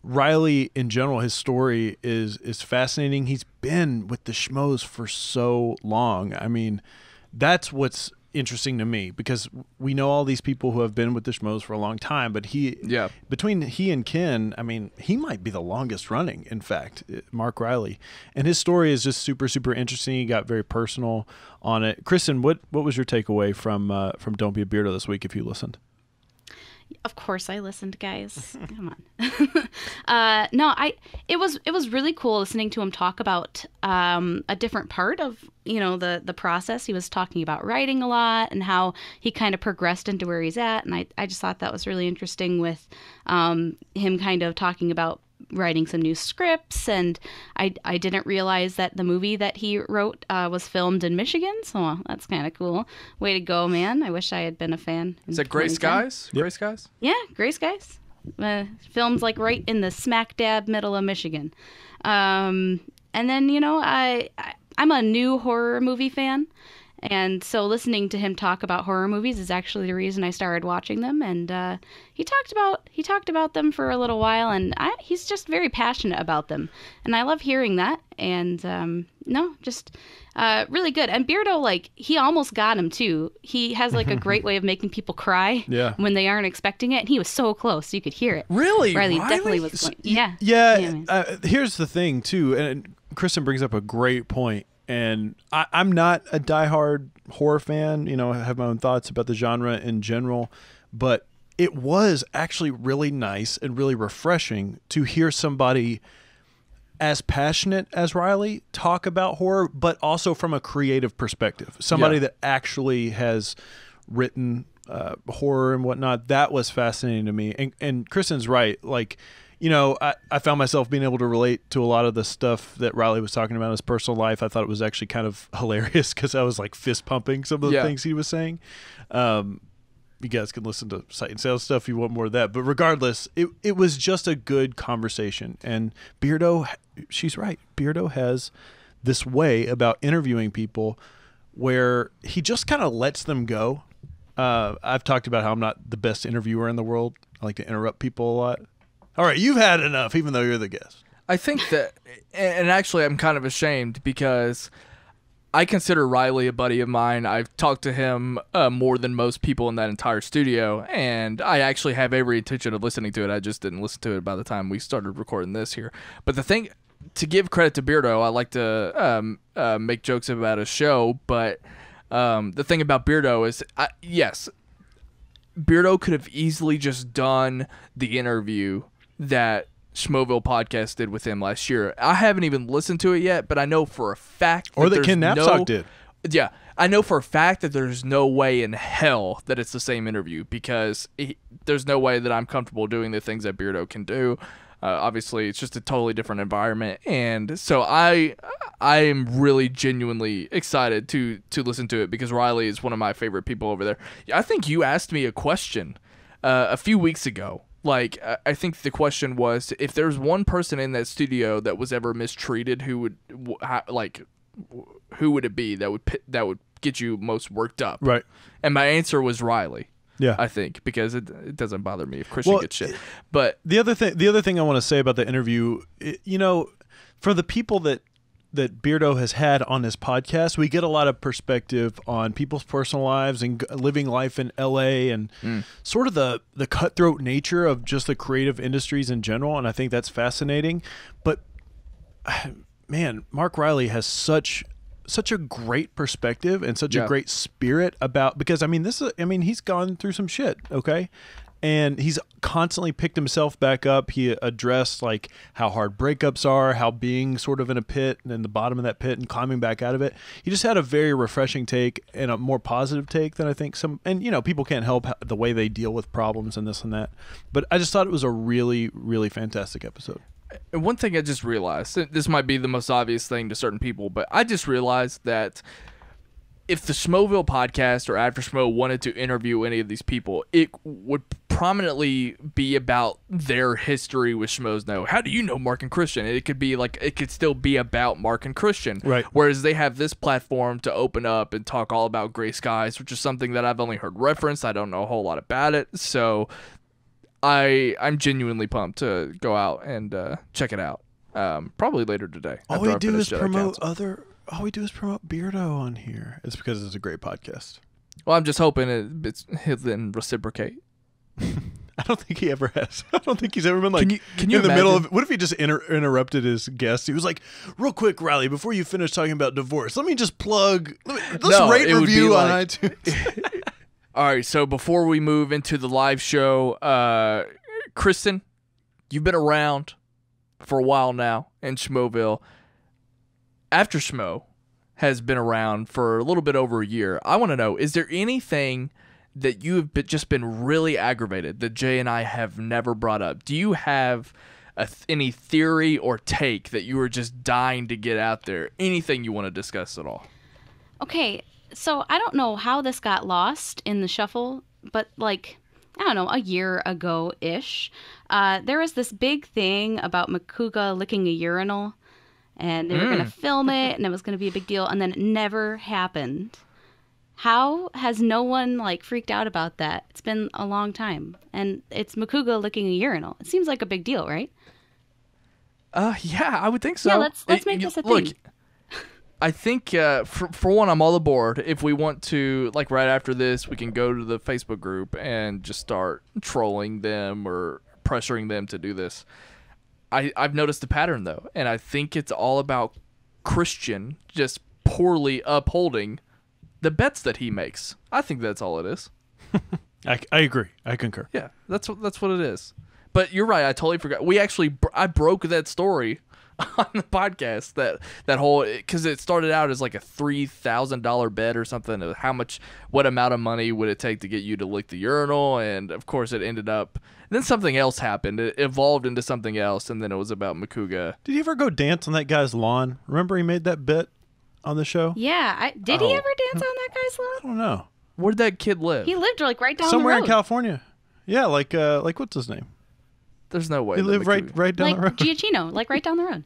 Speaker 3: Reilly, in general, his story is fascinating. He's been with the Schmoes for so long. I mean, that's what's interesting to me, because we know all these people who have been with the Schmoes for a long time, but between he and Ken, I mean, he might be the longest running, in fact, Mark Reilly. And his story is just super, super interesting. He got very personal on it. Kristen, what was your takeaway from Don't Be a Beardo this week, if you listened?
Speaker 2: Of course I listened, guys. Come on. It was really cool listening to him talk about a different part of, the process. He was talking about writing a lot and how he kind of progressed into where he's at. And I just thought that was really interesting with him kind of talking about writing some new scripts. And I didn't realize that the movie that he wrote was filmed in Michigan. So that's kind of cool. Way to go, man. I wish I had been a fan.
Speaker 1: Is that Gray Skies? Yep. Gray Skies?
Speaker 2: Yeah, Gray Skies. Filmed like right in the smack dab middle of Michigan. And then, I'm a new horror movie fan. And so listening to him talk about horror movies is actually the reason I started watching them. And he talked about them for a little while, and he's just very passionate about them. And I love hearing that. And really good. And Beardo, he almost got him too. He has a great way of making people cry when they aren't expecting it. And he was so close, you could hear it.
Speaker 1: Really?
Speaker 2: Reilly definitely was going, yeah.
Speaker 3: Yeah. Here's the thing too, and Kristen brings up a great point. And I'm not a diehard horror fan. I have my own thoughts about the genre in general. But it was actually really nice and really refreshing to hear somebody as passionate as Reilly talk about horror, but also from a creative perspective. Somebody that actually has written horror and whatnot. That was fascinating to me. And Kristen's right. I found myself being able to relate to a lot of the stuff that Reilly was talking about in his personal life. I thought it was actually kind of hilarious because I was fist pumping some of the things he was saying. You guys can listen to Sight and Sound stuff if you want more of that. But regardless, it was just a good conversation. And Beardo, she's right. Beardo has this way about interviewing people where he just kind of lets them go. I've talked about how I'm not the best interviewer in the world. I like to interrupt people a lot. All right, you've had enough, even though you're the guest.
Speaker 1: I think that, and actually I'm kind of ashamed because I consider Reilly a buddy of mine. I've talked to him more than most people in that entire studio, and I actually have every intention of listening to it. I just didn't listen to it by the time we started recording this here. But the thing, to give credit to Beardo, I like to make jokes about his show, but the thing about Beardo is, yes, Beardo could have easily just done the interview that Schmoeville podcast did with him last year. I haven't even listened to it yet, but I know for a fact
Speaker 3: that Ken Knapsack did.
Speaker 1: Yeah, I know for a fact that there's no way in hell that it's the same interview because there's no way that I'm comfortable doing the things that Beardo can do. Obviously, it's just a totally different environment, and so I am really genuinely excited to listen to it because Reilly is one of my favorite people over there. I think you asked me a question a few weeks ago. I think the question was, if there's one person in that studio that was ever mistreated, who would it be that would get you most worked up? Right. And my answer was Reilly. Yeah, I think, because it doesn't bother me if Christian gets shit. But
Speaker 3: the other thing I want to say about the interview, for the people that that Beardo has had on his podcast. We get a lot of perspective on people's personal lives and living life in LA and sort of the cutthroat nature of just the creative industries in general. And I think that's fascinating. But man, Mark Reilly has such a great perspective and such a great spirit about, because he's gone through some shit. Okay. And he's constantly picked himself back up. He addressed like how hard breakups are, how being sort of in a pit and in the bottom of that pit and climbing back out of it. He just had a very refreshing take and a more positive take than I think some, and people can't help the way they deal with problems and this and that. But I just thought it was a really, really fantastic episode.
Speaker 1: And one thing I just realized, this might be the most obvious thing to certain people, but I just realized that if the Schmoeville podcast or After Schmoe wanted to interview any of these people, it would prominently be about their history with Schmoes Know. How do you know Mark and Christian? It could still be about Mark and Christian.
Speaker 3: Right.
Speaker 1: Whereas they have this platform to open up and talk all about gray skies, which is something that I've only heard referenced. I don't know a whole lot about it. So I'm genuinely pumped to go out and check it out. Probably later today.
Speaker 3: All we do is promote Beardo on here. It's because it's a great podcast.
Speaker 1: Well, I'm just hoping he'll then reciprocate.
Speaker 3: I don't think he ever has. I don't think he's ever been like
Speaker 1: can you
Speaker 3: in the
Speaker 1: imagine?
Speaker 3: middle of. What if he just interrupted his guest? He was like, "Real quick, Riley, before you finish talking about divorce, let me just plug. Let's rate and review on iTunes."
Speaker 1: All right, so before we move into the live show, Kristen, you've been around for a while now in Schmoeville. After Schmoe has been around for a little bit over a year. I want to know, is there anything that you have just been really aggravated that Jay and I have never brought up? Do you have any theory or take that you were just dying to get out there? Anything you want to discuss at all?
Speaker 2: Okay, so I don't know how this got lost in the shuffle, but like, I don't know, a year ago-ish, there was this big thing about Makuga licking a urinal, and they were going to film it, and it was going to be a big deal, and then it never happened. How has no one like freaked out about that? It's been a long time, and it's Makuga licking a urinal. It seems like a big deal, right?
Speaker 1: Yeah, I would think so.
Speaker 2: Yeah, let's make this a thing.
Speaker 1: Look, I think for one, I'm all aboard. If we want to, like right after this, we can go to the Facebook group and just start trolling them or pressuring them to do this. I've noticed a pattern though, and I think it's all about Christian just poorly upholding the bets that he makes. I think that's all it is.
Speaker 3: I agree. I concur.
Speaker 1: Yeah, that's what it is. But you're right. I totally forgot. I broke that story on the podcast. That whole, because it started out as like a $3,000 bet or something. Of what amount of money would it take to get you to lick the urinal? And of course, it ended up. Then something else happened. It evolved into something else, and then it was about Makuga.
Speaker 3: Did you ever go dance on that guy's lawn? Remember he made that bet on the show?
Speaker 2: Yeah. Did he ever dance on that guy's lawn?
Speaker 3: I don't know.
Speaker 1: Where'd that kid live?
Speaker 2: He lived like right down
Speaker 3: somewhere
Speaker 2: the road.
Speaker 3: in California. Yeah, like what's his name?
Speaker 1: There's no way.
Speaker 3: He lived right down
Speaker 2: like
Speaker 3: the road.
Speaker 2: Giacchino, like right down the road.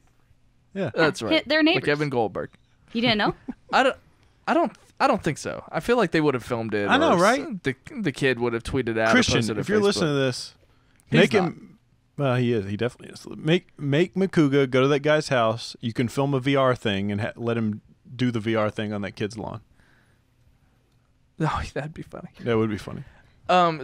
Speaker 3: Yeah,
Speaker 1: that's right.
Speaker 2: They're neighbors.
Speaker 1: Like Evan Goldberg.
Speaker 2: You didn't know?
Speaker 1: I don't think so. I feel like they would have filmed it.
Speaker 3: I know,
Speaker 1: or
Speaker 3: right?
Speaker 1: The kid would have tweeted out.
Speaker 3: Christian,
Speaker 1: or posted
Speaker 3: if
Speaker 1: to
Speaker 3: you're
Speaker 1: Facebook.
Speaker 3: listening to this,
Speaker 1: He's
Speaker 3: make
Speaker 1: not.
Speaker 3: him. Well, he is. He definitely is. Make Makuga go to that guy's house. You can film a VR thing and let him do the VR thing on that kid's lawn.
Speaker 1: Oh, that'd be funny.
Speaker 3: That would be funny.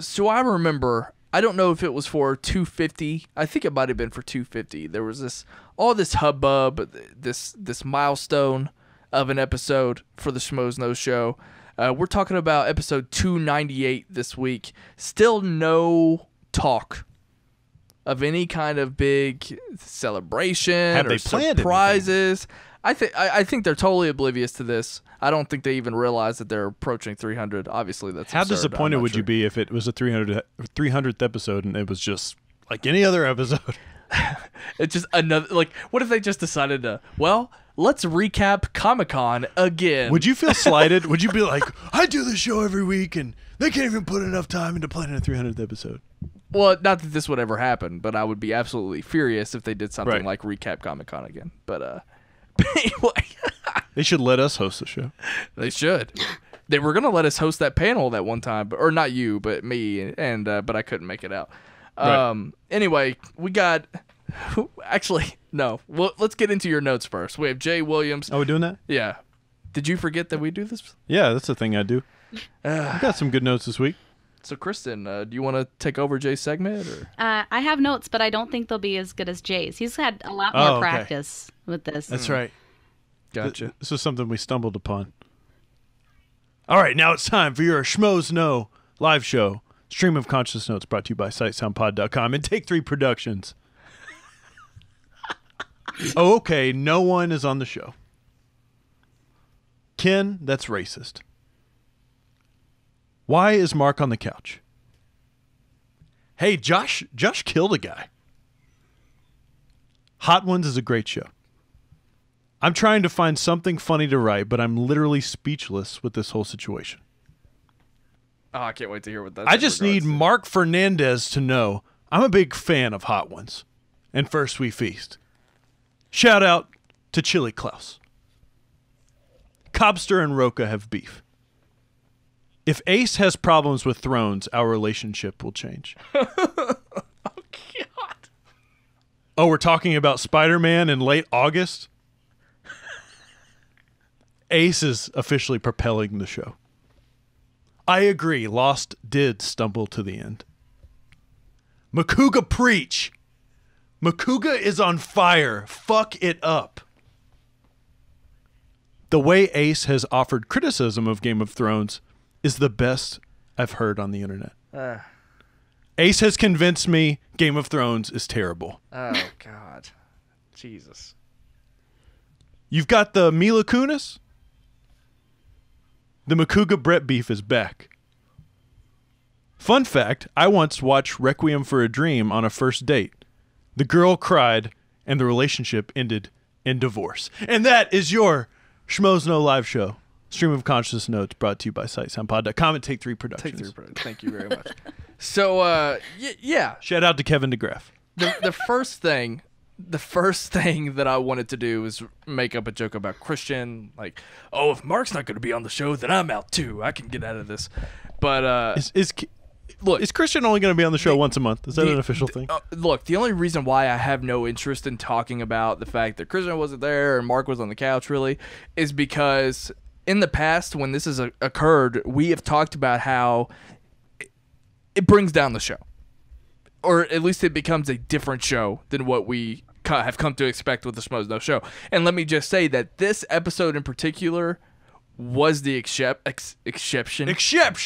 Speaker 1: So I remember. I don't know if it was for 250. I think it might have been for 250. There was all this hubbub, this milestone of an episode for the Schmoes Know Show. We're talking about episode 298 this week. Still no talk of any kind of big celebration
Speaker 3: Have
Speaker 1: or
Speaker 3: they planned
Speaker 1: surprises. I think they're totally oblivious to this. I don't think they even realize that they're approaching 300. Obviously, that's
Speaker 3: How
Speaker 1: absurd.
Speaker 3: disappointed would you be if it was a 300th episode and it was just like any other episode?
Speaker 1: It's just another, like, what if they just decided to, well, let's recap Comic-Con again.
Speaker 3: Would you feel slighted? Would you be like, I do this show every week and they can't even put enough time into planning a 300th episode?
Speaker 1: Well, not that this would ever happen, but I would be absolutely furious if they did something
Speaker 3: Right.
Speaker 1: like recap Comic-Con again. But anyway.
Speaker 3: They should let us host the show.
Speaker 1: They should. They were going to let us host that panel that one time, or not you, but me, and but I couldn't make it out.
Speaker 3: Right.
Speaker 1: Anyway, we got Actually, no. Well, let's get into your notes first. We have Jaye Williams.
Speaker 3: Are we doing that?
Speaker 1: Yeah. Did you forget that we do this?
Speaker 3: Yeah, that's the thing I do. I got some good notes this week.
Speaker 1: So, Kristen, do you want to take over Jay's segment? Or?
Speaker 2: I have notes, but I don't think they'll be as good as Jay's. He's had a lot more practice with this.
Speaker 3: That's right.
Speaker 1: Gotcha.
Speaker 3: This is something we stumbled upon. All right, now it's time for your Schmoes Know live show. Stream of conscious notes brought to you by SightSoundPod.com and Take 3 Productions. Oh, okay. No one is on the show. Ken, that's racist. Why is Mark on the couch? Hey, Josh killed a guy. Hot Ones is a great show. I'm trying to find something funny to write, but I'm literally speechless with this whole situation.
Speaker 1: Oh, I can't wait to hear what that.
Speaker 3: I just need Mark Fernandez to know I'm a big fan of Hot Ones and First We Feast. Shout out to Chili Klaus. Cobster and Roca have beef. If Ace has problems with Thrones, our relationship will change.
Speaker 1: Oh, God.
Speaker 3: Oh, we're talking about Spider-Man in late August? Ace is officially propelling the show. I agree. Lost did stumble to the end. Makuga preach. Makuga is on fire. Fuck it up. The way Ace has offered criticism of Game of Thrones is the best I've heard on the internet. Ace has convinced me Game of Thrones is terrible.
Speaker 1: Oh, God. Jesus.
Speaker 3: You've got the Mila Kunis. The Makuga Brett beef is back. Fun fact, I once watched Requiem for a Dream on a first date. The girl cried, and the relationship ended in divorce. And that is your Schmoes Know live show. Stream of conscious notes brought to you by SightSoundPod.com and Take 3 Productions.
Speaker 1: Thank you very much. So, yeah.
Speaker 3: Shout out to Kevin DeGraff.
Speaker 1: The first thing that I wanted to do was make up a joke about Christian, like, oh, if Mark's not going to be on the show, then I'm out too. I can get out of this. But look,
Speaker 3: is Christian only going to be on the show once a month? Is that an official thing?
Speaker 1: Look, the only reason why I have no interest in talking about the fact that Christian wasn't there and Mark was on the couch really is because in the past when this has occurred, we have talked about how it brings down the show. Or at least it becomes a different show than what we have come to expect with the Schmoes Know Show. And let me just say that this episode in particular was the exception. Snap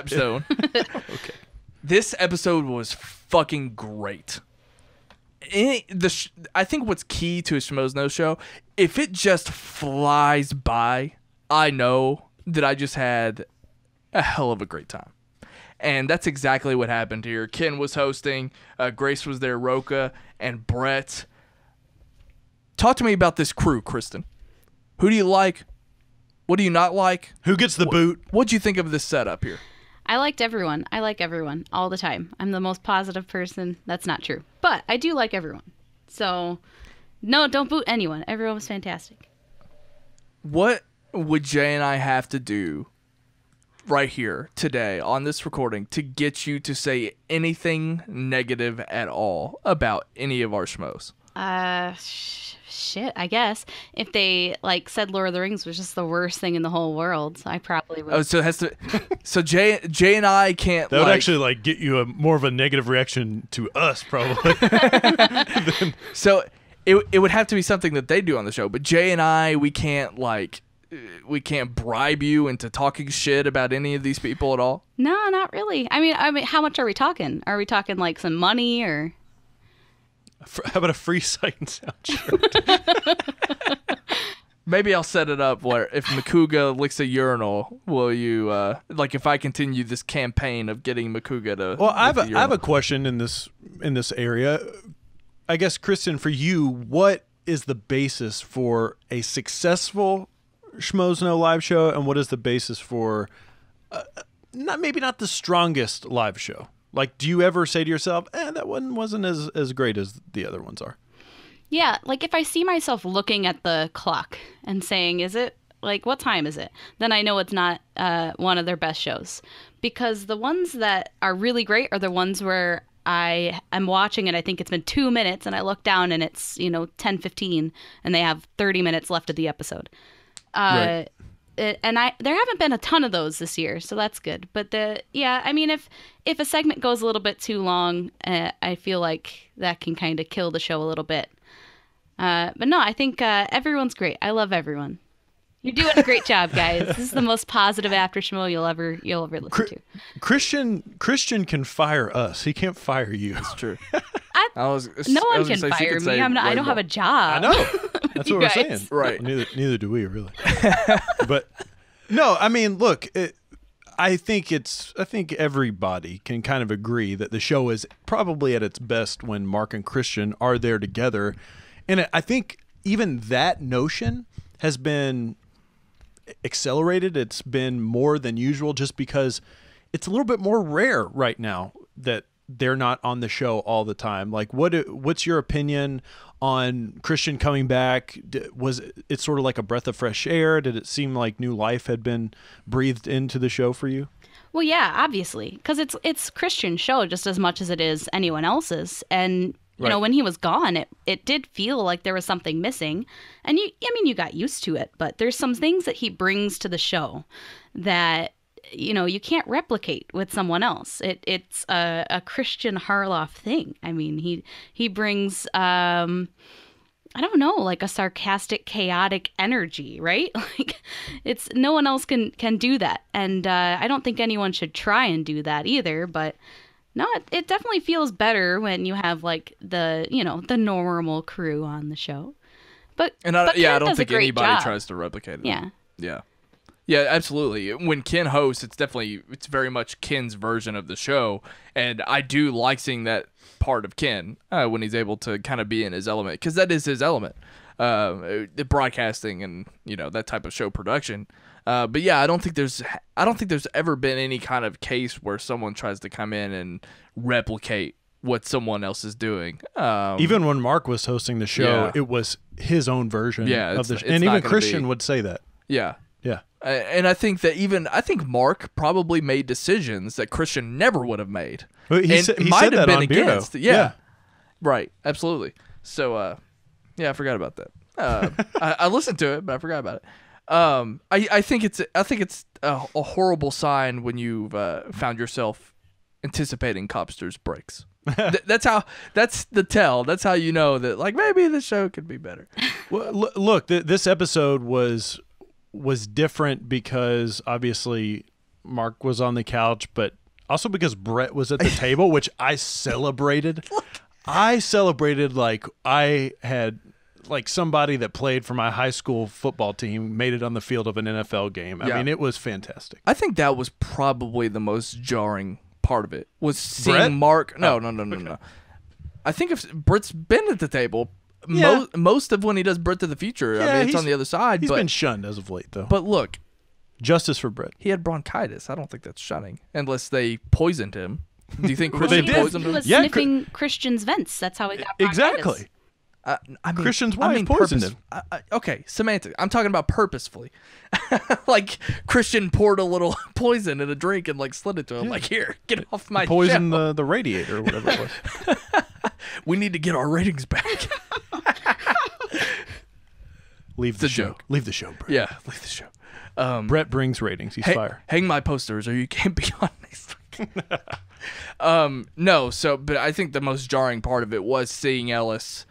Speaker 1: zone. Okay. This episode was fucking great. I think what's key to a Schmoes Know Show, if it just flies by, I know that I just had a hell of a great time. And that's exactly what happened here. Ken was hosting, Grace was there, Roca, and Brett. Talk to me about this crew, Kristen. Who do you like? What do you not like?
Speaker 3: Who gets the boot?
Speaker 1: What'd you think of this setup here?
Speaker 2: I liked everyone. I like everyone all the time. I'm the most positive person. That's not true. But I do like everyone. So, no, don't boot anyone. Everyone was fantastic.
Speaker 1: What would Jay and I have to do right here today on this recording to get you to say anything negative at all about any of our schmoes?
Speaker 2: Shit, I guess. If they said Lord of the Rings was just the worst thing in the whole world, I probably would.
Speaker 1: Oh, so it has to. So Jay and I can't.
Speaker 3: That would actually get you more of a negative reaction to us, probably.
Speaker 1: So it would have to be something that they do on the show. But Jay and I, we can't bribe you into talking shit about any of these people at all.
Speaker 2: No, not really. I mean, how much are we talking? Are we talking some money or?
Speaker 3: How about a free Sight and Sound shirt?
Speaker 1: Maybe I'll set it up where if Makuga licks a urinal, will you if I continue this campaign of getting Makuga to?
Speaker 3: Well, I have a question in this area. I guess, Kristen, for you, what is the basis for a successful Schmoes Know live show, and what is the basis for maybe not the strongest live show? Do you ever say to yourself, that one wasn't as great as the other ones are?
Speaker 2: Yeah, if I see myself looking at the clock and saying, is it, what time is it? Then I know it's not one of their best shows. Because the ones that are really great are the ones where I'm watching it. I think it's been 2 minutes, and I look down and it's 10:15, and they have 30 minutes left of the episode.
Speaker 1: Right.
Speaker 2: There haven't been a ton of those this year, so that's good. But I mean, if a segment goes a little bit too long, I feel like that can kind of kill the show a little bit. But no, I think everyone's great. I love everyone. You're doing a great job, guys. This is the most positive After Schmoe you'll ever listen to.
Speaker 3: Christian can fire us. He can't fire you.
Speaker 1: That's true.
Speaker 2: No one can fire me. I don't have a job.
Speaker 3: I know. That's what we're saying.
Speaker 1: Right.
Speaker 3: Neither do we, really. But no, I mean, look, I think everybody can kind of agree that the show is probably at its best when Mark and Christian are there together. And I think even that notion has been accelerated. It's been more than usual just because it's a little bit more rare right now that they're not on the show all the time. Like, what's your opinion on Christian coming back? Was it sort of like a breath of fresh air? Did it seem like new life had been breathed into the show for you?
Speaker 2: Well, yeah, obviously, because it's Christian's show just as much as it is anyone else's. And you know, when he was gone, it did feel like there was something missing. And you got used to it, but there's some things that he brings to the show that you can't replicate with someone else. It's a Christian Harloff thing. I mean, he brings I don't know, like a sarcastic, chaotic energy, right? Like it's no one else can do that, and I don't think anyone should try and do that either. But no, it definitely feels better when you have like the normal crew on the show. But I
Speaker 1: don't think anybody tries to replicate it. Yeah, absolutely. When Ken hosts, it's very much Ken's version of the show, and I do like seeing that part of Ken when he's able to kind of be in his element, because that is his element, the broadcasting and that type of show production. But yeah, I don't think there's ever been any kind of case where someone tries to come in and replicate what someone else is doing.
Speaker 3: Even when Mark was hosting the show, it was his own version of the show. And even Christian would say that.
Speaker 1: Yeah.
Speaker 3: Yeah.
Speaker 1: And I think that Mark probably made decisions that Christian never would have made.
Speaker 3: Well, he said that on Beardo.
Speaker 1: Yeah. Right. Absolutely. So, I forgot about that. I listened to it, but I forgot about it. I think it's a horrible sign when you've found yourself anticipating Copster's breaks. That's the tell. That's how you know that, like, maybe the show could be better.
Speaker 3: Well, look, this episode was different because obviously Mark was on the couch, but also because Brett was at the table, which I celebrated. I celebrated like I had like somebody that played for my high school football team made it on the field of an NFL game. I mean, it was fantastic.
Speaker 1: I think that was probably the most jarring part of it, was seeing
Speaker 3: Brett?
Speaker 1: Mark. No. I think if Brett's been at the table most of when he does Brett to the Future, I mean, it's on the other side.
Speaker 3: He's been shunned as of late, though.
Speaker 1: But look,
Speaker 3: justice for Brett.
Speaker 1: He had bronchitis. I don't think that's shunning, unless they poisoned him. Do you think Christian poisoned him?
Speaker 2: He was sniffing Christian's vents. That's how he got bronchitis.
Speaker 3: Exactly.
Speaker 1: I mean,
Speaker 3: Christian's wife poisoned him.
Speaker 1: Okay, semantic. I'm talking about purposefully. Like Christian poured a little poison in a drink and like slid it to him. Like, here, get off my
Speaker 3: poison
Speaker 1: show.
Speaker 3: the radiator or whatever it was.
Speaker 1: We need to get our ratings back.
Speaker 3: Leave the show. Leave the show, Brett.
Speaker 1: Yeah, leave the show.
Speaker 3: Brett brings ratings. He's fire.
Speaker 1: Hang my posters or you can't be on next week. But I think the most jarring part of it was seeing Ellis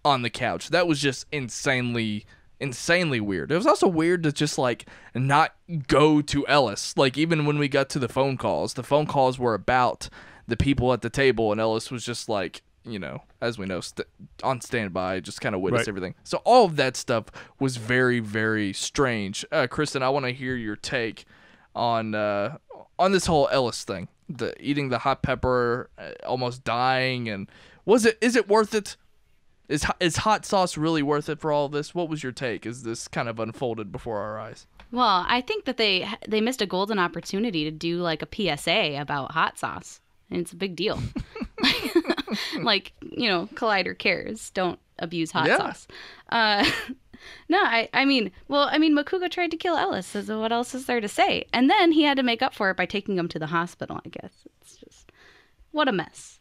Speaker 1: on the couch. That was just insanely weird. It was also weird to just like not go to Ellis. Like even when we got to the phone calls were about the people at the table, and Ellis was just like, as we know, on standby, just kind of witness everything. So all of that stuff was very, very strange. Kristen, I want to hear your take on this whole Ellis thing, the eating the hot pepper, almost dying, and is it worth it? Is hot sauce really worth it for all of this? What was your take as this kind of unfolded before our eyes?
Speaker 2: Well, I think that they missed a golden opportunity to do like a PSA about hot sauce. And it's a big deal. Like, Collider cares. Don't abuse hot sauce. No, I mean, Makuga tried to kill Ellis, so what else is there to say? And then he had to make up for it by taking him to the hospital, I guess. It's just, what a mess.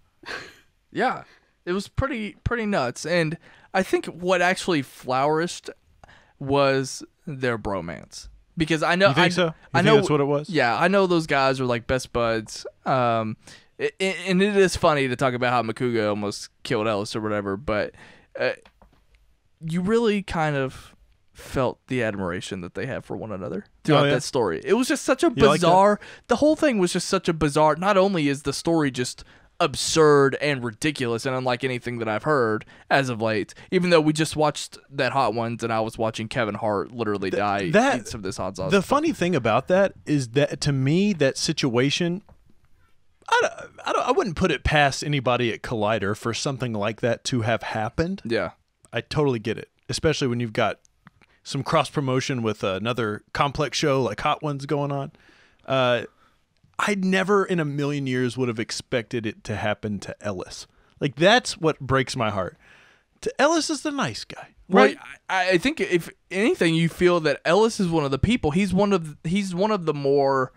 Speaker 1: Yeah, it was pretty nuts. And I think what actually flourished was their bromance. Because I know,
Speaker 3: you think so?
Speaker 1: I know
Speaker 3: that's what it was.
Speaker 1: Yeah, I know those guys are like best buds. And it is funny to talk about how Makuga almost killed Ellis or whatever, but you really kind of felt the admiration that they have for one another throughout that story. It was just such a bizarre. The whole thing was just such a bizarre. Not only is the story just absurd and ridiculous and unlike anything that I've heard as of late, even though we just watched that Hot Ones and I was watching Kevin Hart literally die eating some of this hot sauce.
Speaker 3: The funny thing about that is that to me that situation, I wouldn't put it past anybody at Collider for something like that to have happened.
Speaker 1: Yeah,
Speaker 3: I totally get it, especially when you've got some cross promotion with another complex show like Hot Ones going on. I never in a million years would have expected it to happen to Ellis. Like, that's what breaks my heart. Ellis is the nice guy, right?
Speaker 1: Well, I think if anything, you feel that Ellis is one of the people. He's one of the more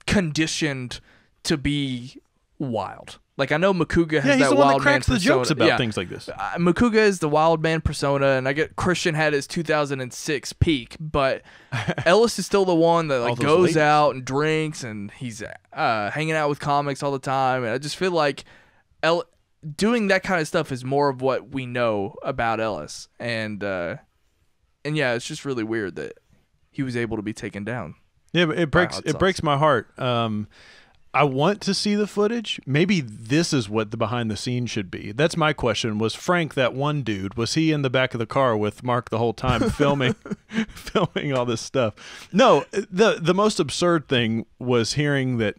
Speaker 1: conditioned to be wild. Like, I know Makuga has
Speaker 3: he's
Speaker 1: that
Speaker 3: the one
Speaker 1: wild
Speaker 3: that cracks
Speaker 1: man
Speaker 3: the
Speaker 1: persona.
Speaker 3: jokes about things like this.
Speaker 1: Makuga is the wild man persona, and I get Christian had his 2006 peak, but Ellis is still the one that like goes
Speaker 3: ladies
Speaker 1: out and drinks, and he's hanging out with comics all the time. And I just feel like doing that kind of stuff is more of what we know about Ellis, and yeah, it's just really weird that he was able to be taken down.
Speaker 3: Yeah, but it breaks my heart. I want to see the footage. Maybe this is what the behind the scenes should be. That's my question. Was Frank that one dude? Was he in the back of the car with Mark the whole time filming all this stuff? No, the most absurd thing was hearing that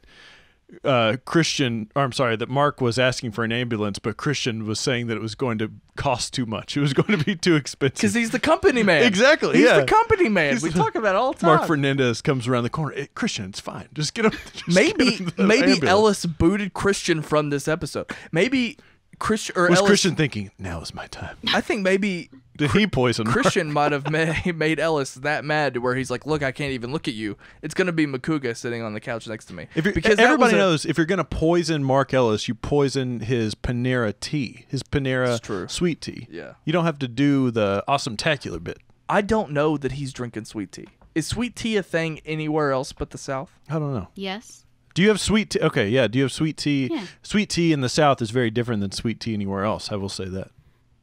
Speaker 3: that Mark was asking for an ambulance, but Christian was saying that it was going to cost too much. It was going to be too expensive.
Speaker 1: Because he's the company man.
Speaker 3: Exactly.
Speaker 1: He's the company man. We talk about it all the time.
Speaker 3: Mark Fernandez comes around the corner. Hey, Christian, it's fine. Just get him.
Speaker 1: Maybe Ellis booted Christian from this episode. Maybe Christian or
Speaker 3: was
Speaker 1: Ellis,
Speaker 3: Christian thinking, now is my time?
Speaker 1: I think maybe
Speaker 3: Did he poison
Speaker 1: Christian might have made Ellis that mad to where he's like, look, I can't even look at you. It's going to be Makuga sitting on the couch next to me.
Speaker 3: Because everybody knows if you're going to poison Mark Ellis, you poison his Panera tea, his Panera sweet tea.
Speaker 1: Yeah.
Speaker 3: You don't have to do the awesome-tacular bit.
Speaker 1: I don't know that he's drinking sweet tea. Is sweet tea a thing anywhere else but the South?
Speaker 3: I don't know.
Speaker 2: Yes.
Speaker 3: Do you have sweet tea? Okay, yeah. Do you have sweet tea?
Speaker 2: Yeah.
Speaker 3: Sweet tea in the South is very different than sweet tea anywhere else. I will say that.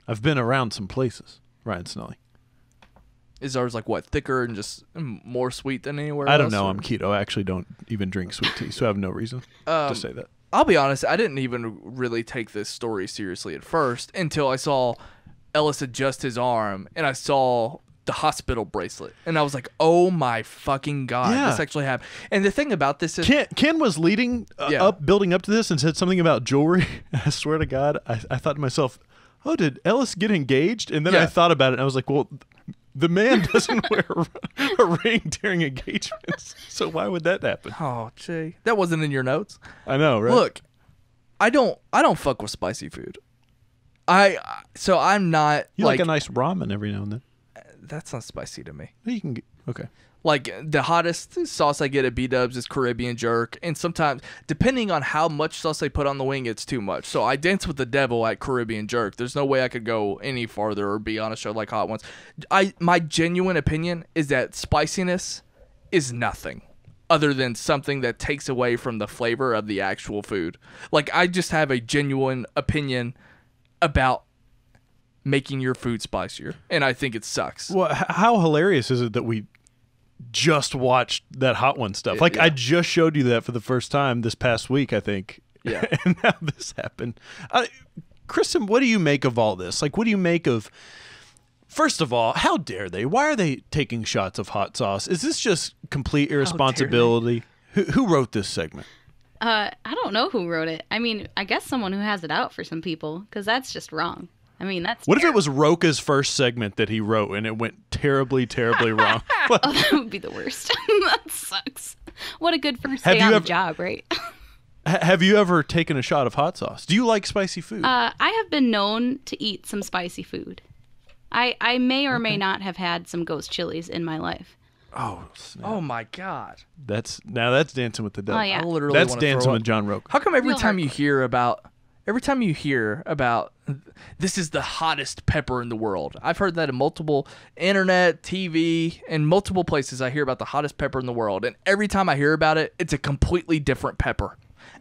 Speaker 3: I've been around some places. Ryan Snelling.
Speaker 1: Is ours like what, thicker and just more sweet than anywhere else?
Speaker 3: I don't know. I'm keto. I actually don't even drink sweet tea, so I have no reason to say that.
Speaker 1: I'll be honest. I didn't even really take this story seriously at first until I saw Ellis adjust his arm and I saw the hospital bracelet, and I was like, "Oh my fucking god, this actually happened!" And the thing about this is,
Speaker 3: Ken was leading building up to this, and said something about jewelry. I swear to God, I thought to myself, "Oh, did Ellis get engaged?" And then I thought about it, and I was like, "Well, the man doesn't wear a ring during engagements, so why would that happen?"
Speaker 1: Oh, gee, that wasn't in your notes.
Speaker 3: I know, right?
Speaker 1: Look, I don't fuck with spicy food. So I'm not.
Speaker 3: You like a nice ramen every now and then.
Speaker 1: That's not spicy to me.
Speaker 3: You can get, okay.
Speaker 1: Like, the hottest sauce I get at B-Dubs is Caribbean jerk, and sometimes, depending on how much sauce they put on the wing, it's too much. So I dance with the devil at Caribbean jerk. There's no way I could go any farther or be on a show like Hot Ones. My genuine opinion is that spiciness is nothing other than something that takes away from the flavor of the actual food. Like, I just have a genuine opinion about making your food spicier, and I think it sucks.
Speaker 3: Well, how hilarious is it that we just watched that Hot One stuff? Like, I just showed you that for the first time this past week, I think.
Speaker 1: Yeah.
Speaker 3: And now this happened. Kristen, what do you make of all this? Like, what do you make of... First of all, how dare they? Why are they taking shots of hot sauce? Is this just complete irresponsibility? Who wrote this segment?
Speaker 2: I don't know who wrote it. I mean, I guess someone who has it out for some people, because that's just wrong. I mean, that's
Speaker 3: What if it was Roka's first segment that he wrote and it went terribly, terribly wrong?
Speaker 2: Oh, that would be the worst. That sucks. What a good first day on the job, right?
Speaker 3: Have you ever taken a shot of hot sauce? Do you like spicy food?
Speaker 2: I have been known to eat some spicy food. I may or may not have had some ghost chilies in my life.
Speaker 3: Oh, snap.
Speaker 1: Oh my God.
Speaker 3: That's Dancing with the Devil.
Speaker 2: Oh, yeah.
Speaker 1: I literally
Speaker 3: That's
Speaker 1: wanna throw
Speaker 3: Dancing
Speaker 1: up.
Speaker 3: with John Roque.
Speaker 1: How come every
Speaker 2: Real
Speaker 1: time you
Speaker 2: hardcore.
Speaker 1: hear about this is the hottest pepper in the world? I've heard that in multiple internet, TV, and multiple places. I hear about the hottest pepper in the world, and every time I hear about it, it's a completely different pepper.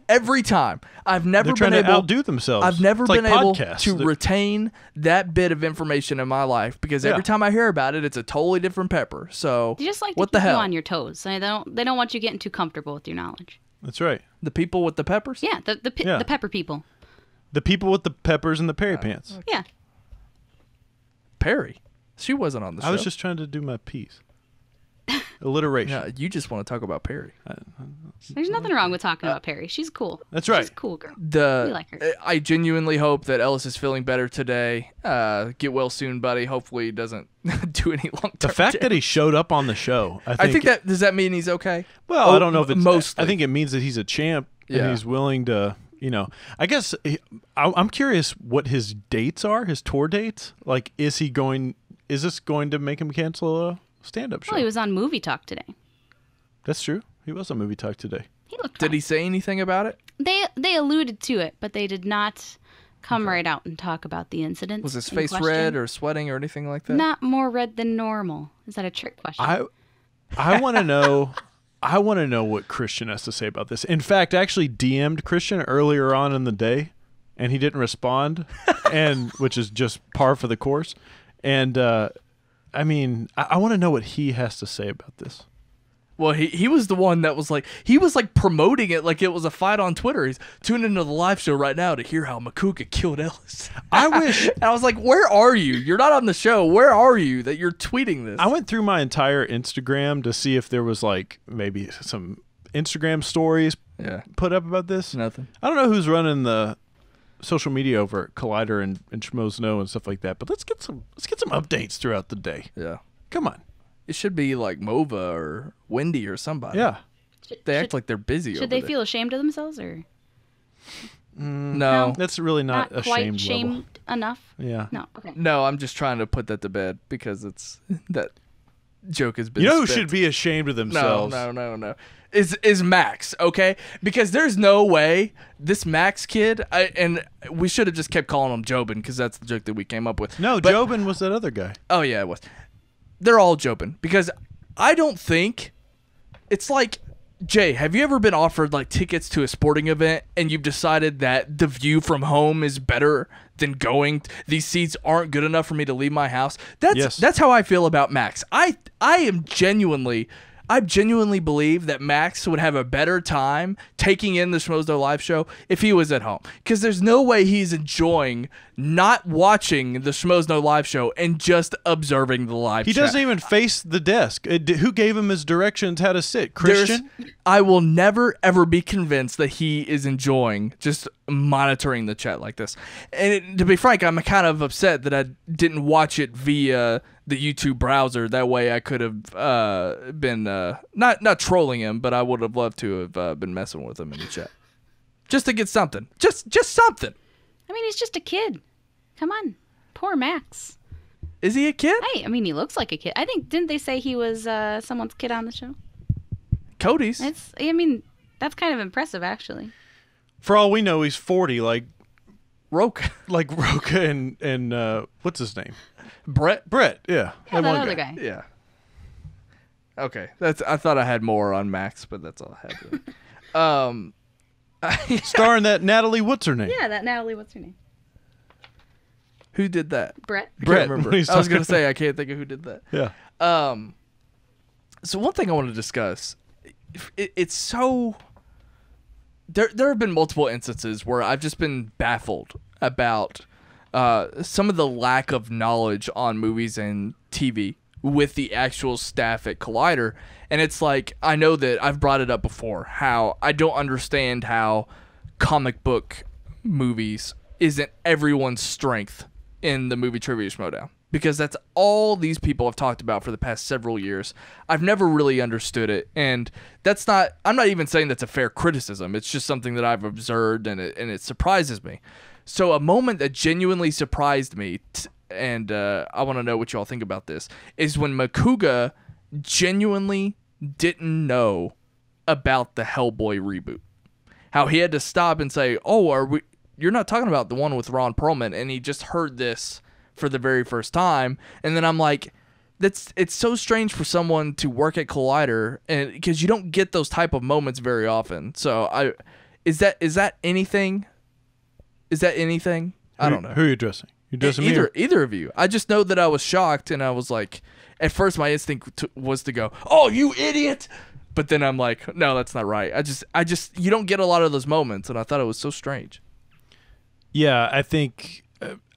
Speaker 1: Every time. I've never
Speaker 3: They're
Speaker 1: been
Speaker 3: trying to
Speaker 1: able
Speaker 3: outdo themselves.
Speaker 1: I've never
Speaker 3: It's like
Speaker 1: been able
Speaker 3: podcasts.
Speaker 1: to retain that bit of information in my life because every
Speaker 3: Yeah.
Speaker 1: time I hear about it, it's a totally different pepper. So
Speaker 2: They just like to
Speaker 1: what
Speaker 2: keep
Speaker 1: the hell?
Speaker 2: you on your toes. They don't want you getting too comfortable with your knowledge.
Speaker 3: That's right.
Speaker 1: The people with the peppers?
Speaker 2: Yeah, the
Speaker 3: Yeah.
Speaker 2: pepper people.
Speaker 3: The people with the peppers and the Perry pants.
Speaker 2: Yeah.
Speaker 1: Perry. She wasn't on the show.
Speaker 3: I was just trying to do my piece. Alliteration.
Speaker 1: Yeah, you just want to talk about Perry.
Speaker 2: There's nothing wrong with talking about Perry. She's cool.
Speaker 3: That's right.
Speaker 2: She's a cool girl. We like her.
Speaker 1: I genuinely hope that Ellis is feeling better today. Get well soon, buddy. Hopefully he doesn't do any long term.
Speaker 3: The fact that he showed up on the show,
Speaker 1: I think that does that mean he's okay?
Speaker 3: Well, I don't know if it's
Speaker 1: mostly.
Speaker 3: I think it means that he's a champ
Speaker 1: Yeah.
Speaker 3: and he's willing to, I guess I'm curious what his dates are, his tour dates. Like, is this going to make him cancel a stand-up show?
Speaker 2: Well, he was on Movie Talk today.
Speaker 3: That's true. He was on Movie Talk today.
Speaker 2: He looked
Speaker 1: Did
Speaker 2: fine.
Speaker 1: he say anything about it?
Speaker 2: They alluded to it, but they did not come right out and talk about the incident.
Speaker 1: Was his
Speaker 2: in
Speaker 1: face
Speaker 2: question.
Speaker 1: red or sweating or anything like that?
Speaker 2: Not more red than normal. Is that a trick question?
Speaker 3: I want to know. I want to know what Christian has to say about this. In fact, I actually DM'd Christian earlier on in the day, and he didn't respond, which is just par for the course. And I want to know what he has to say about this.
Speaker 1: Well, he was the one that was like promoting it like it was a fight on Twitter. He's tuning into the live show right now to hear how Makuga killed Ellis.
Speaker 3: I wish.
Speaker 1: And I was like, where are you? You're not on the show. Where are you that you're tweeting this?
Speaker 3: I went through my entire Instagram to see if there was like maybe some Instagram stories put up about this.
Speaker 1: Nothing.
Speaker 3: I don't know who's running the social media over at Collider and Schmoes Know and stuff like that, but let's get some updates throughout the day.
Speaker 1: Yeah.
Speaker 3: Come on.
Speaker 1: It should be like Mova or Wendy or somebody.
Speaker 3: Yeah.
Speaker 1: They act like they're busy.
Speaker 2: Should they feel ashamed of themselves or
Speaker 1: No.
Speaker 3: That's really not a
Speaker 2: quite
Speaker 3: shamed
Speaker 2: shamed
Speaker 3: level.
Speaker 2: enough?
Speaker 3: Yeah.
Speaker 2: No. Okay.
Speaker 1: No, I'm just trying to put that to bed because it's that joke has been
Speaker 3: You know who
Speaker 1: spent.
Speaker 3: should be ashamed of themselves?
Speaker 1: No. Is Max, okay? Because there's no way this Max kid, and we should have just kept calling him Jobin because that's the joke that we came up with.
Speaker 3: No,
Speaker 1: But-
Speaker 3: Jobin was that other guy.
Speaker 1: Oh, yeah, it was. They're all Jobin because I don't think it's like, Jay, have you ever been offered like tickets to a sporting event and you've decided that the view from home is better than going? These seats aren't good enough for me to leave my house. That's how I feel about Max. I genuinely believe that Max would have a better time taking in the Schmoes Know live show if he was at home. Because there's no way he's enjoying not watching the Schmoes Know live show and just observing the live
Speaker 3: He
Speaker 1: chat.
Speaker 3: doesn't even face the desk. Who gave him his directions how to sit? Christian?
Speaker 1: I will never, ever be convinced that he is enjoying just monitoring the chat like this. And to be frank, I'm kind of upset that I didn't watch it via the YouTube browser. That way I could have been not trolling him, but I would have loved to have been messing with him in the chat. Just to get something. Just something.
Speaker 2: I mean, he's just a kid. Come on. Poor Max.
Speaker 1: Is he a kid?
Speaker 2: Hey, I mean, he looks like a kid. I think, didn't they say he was someone's kid on the show?
Speaker 1: Cody's.
Speaker 2: That's kind of impressive, actually.
Speaker 3: For all we know, he's 40, like
Speaker 1: Roke.
Speaker 3: Roca and what's his name?
Speaker 1: Brett.
Speaker 3: Yeah.
Speaker 2: Yeah, that
Speaker 3: one
Speaker 2: other guy.
Speaker 1: Yeah. Okay. I thought I had more on Max, but that's all I had.
Speaker 3: Starring that Natalie, what's her name?
Speaker 2: Yeah, that Natalie, what's her name?
Speaker 1: Who did that?
Speaker 2: Brett.
Speaker 1: I
Speaker 3: Brett.
Speaker 1: can't remember.
Speaker 3: What he's
Speaker 1: I was
Speaker 3: talking
Speaker 1: gonna say I can't think of who did that.
Speaker 3: Yeah.
Speaker 1: So one thing I want to discuss, it's so. There have been multiple instances where I've just been baffled about some of the lack of knowledge on movies and TV with the actual staff at Collider. And it's like, I know that I've brought it up before, how I don't understand how comic book movies isn't everyone's strength in the movie trivia Schmoedown. Because that's all these people have talked about for the past several years. I've never really understood it. And I'm not even saying that's a fair criticism. It's just something that I've observed and it surprises me. So a moment that genuinely surprised me, and I want to know what you all think about this, is when Makuga genuinely didn't know about the Hellboy reboot. How he had to stop and say, "Oh, you're not talking about the one with Ron Perlman," and he just heard this for the very first time. And then I'm like, it's so strange for someone to work at Collider, and because you don't get those type of moments very often. So is that anything? Is that anything? I don't know.
Speaker 3: Who are you addressing? You addressing me?
Speaker 1: Either of you. I just know that I was shocked, and I was like, at first my instinct was to go, "Oh, you idiot!" But then I'm like, no, that's not right. I just you don't get a lot of those moments, and I thought it was so strange.
Speaker 3: Yeah, I think,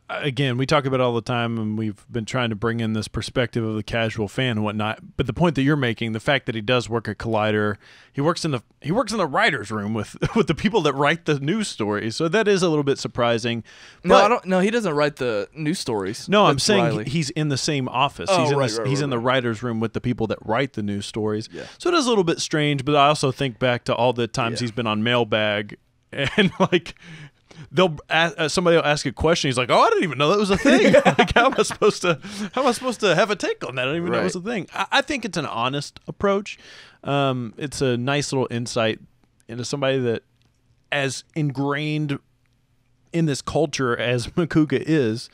Speaker 3: again, we talk about it all the time, and we've been trying to bring in this perspective of the casual fan and whatnot. But the point that you're making, the fact that he does work at Collider, he works in the writers' room with the people that write the news stories. So that is a little bit surprising.
Speaker 1: No, he doesn't write the news stories.
Speaker 3: No, I'm
Speaker 1: That's
Speaker 3: saying
Speaker 1: Reilly.
Speaker 3: he's in the same office.
Speaker 1: Oh,
Speaker 3: He's in the writers' room with the people that write the news stories.
Speaker 1: Yeah.
Speaker 3: So it is a little bit strange. But I also think back to all the times he's been on Mailbag, and like, somebody will ask a question. He's like, "Oh, I didn't even know that was a thing. Like, how am I supposed to have a take on that? I didn't even know it was a thing." I think it's an honest approach. It's a nice little insight into somebody that, as ingrained in this culture as Makuga is,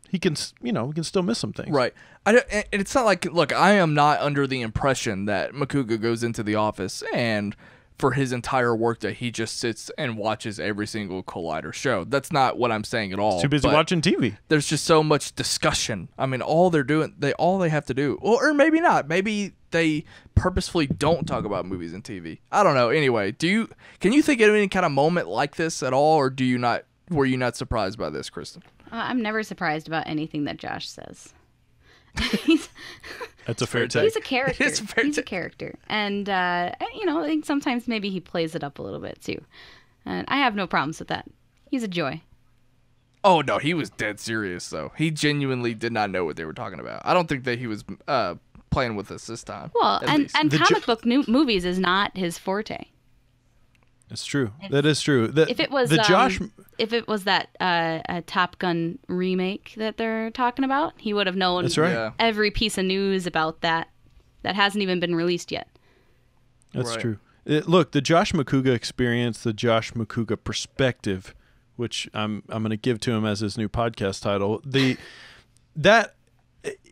Speaker 3: he can still miss some things.
Speaker 1: Right. And it's not like, look, I am not under the impression that Makuga goes into the office and for his entire workday, he just sits and watches every single Collider show. That's not what I'm saying at all.
Speaker 3: He's too busy watching TV.
Speaker 1: There's just so much discussion. I mean, all they have to do, or maybe not. Maybe they purposefully don't talk about movies and TV. I don't know. Anyway, can you think of any kind of moment like this at all, or were you not surprised by this, Kristen?
Speaker 2: I'm never surprised about anything that Josh says.
Speaker 3: That's a fair take.
Speaker 2: He's a character.
Speaker 1: It's a fair
Speaker 2: He's a
Speaker 1: take.
Speaker 2: character. And, I think sometimes maybe he plays it up a little bit, too. And I have no problems with that. He's a joy.
Speaker 1: Oh, no, he was dead serious, though. He genuinely did not know what they were talking about. I don't think that he was playing with us this time.
Speaker 2: Well, and comic book movies is not his forte.
Speaker 3: It's true. That is true.
Speaker 2: If it was that Top Gun remake that they're talking about, he would have known
Speaker 3: That's right.
Speaker 2: every piece of news about that hasn't even been released yet.
Speaker 3: That's true. Look, the Josh Makuga experience, the Josh Makuga perspective, which I'm going to give to him as his new podcast title. That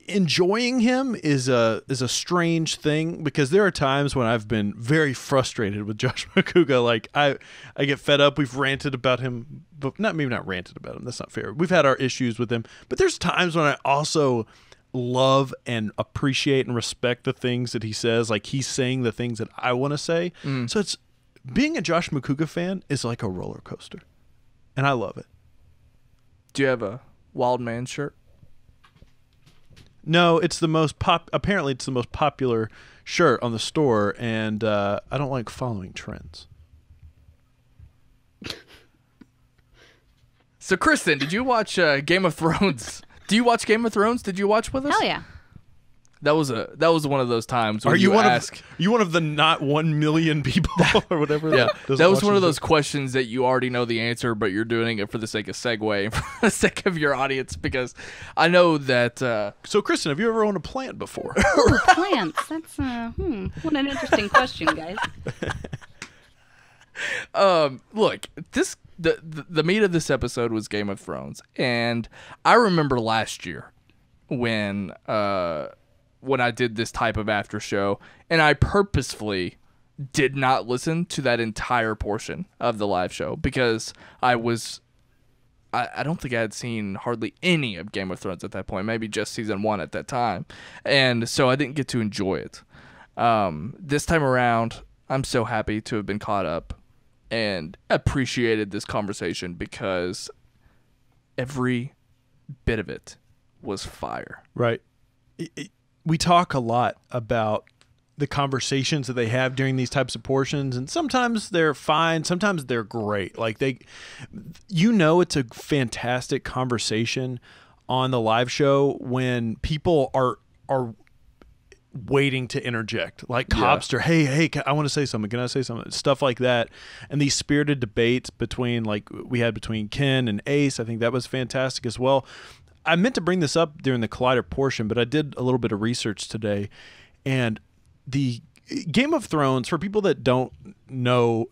Speaker 3: enjoying him is a strange thing, because there are times when I've been very frustrated with Josh Makuga. Like I get fed up. We've ranted about him, but not ranted about him. That's not fair. We've had our issues with him, but there's times when I also love and appreciate and respect the things that he says. Like, he's saying the things that I want to say. So it's being a Josh Makuga fan is like a roller coaster, and I love it.
Speaker 1: Do you have a Wild Man shirt?
Speaker 3: No, it's the most apparently it's the most popular shirt on the store, and I don't like following trends.
Speaker 1: So, Kristen, did you watch Game of Thrones? Do you watch Game of Thrones? Did you watch with us?
Speaker 2: Hell yeah.
Speaker 1: That was one of those times where
Speaker 3: Are you
Speaker 1: ask.
Speaker 3: You one of the not 1 million people or whatever?
Speaker 1: Yeah, that was one of those questions that you already know the answer, but you're doing it for the sake of segue, for the sake of your audience, because I know that.
Speaker 3: So, Kristen, have you ever owned a plant before?
Speaker 2: Ooh, plants. That's what an interesting question, guys.
Speaker 1: Look, the meat of this episode was Game of Thrones, and I remember last year when I did this type of after show, and I purposefully did not listen to that entire portion of the live show because I don't think I had seen hardly any of Game of Thrones at that point, maybe just season 1 at that time, and so I didn't get to enjoy it. This time around, I'm so happy to have been caught up and appreciated this conversation because every bit of it was fire.
Speaker 3: Right. We talk a lot about the conversations that they have during these types of portions, and sometimes they're fine, sometimes they're great. Like it's a fantastic conversation on the live show when people are waiting to interject, like Cobster. Hey, I want to say something. Can I say something? Stuff like that. And these spirited debates between Ken and Ace, I think that was fantastic as well. I meant to bring this up during the Collider portion, but I did a little bit of research today, And the Game of Thrones, for people that don't know,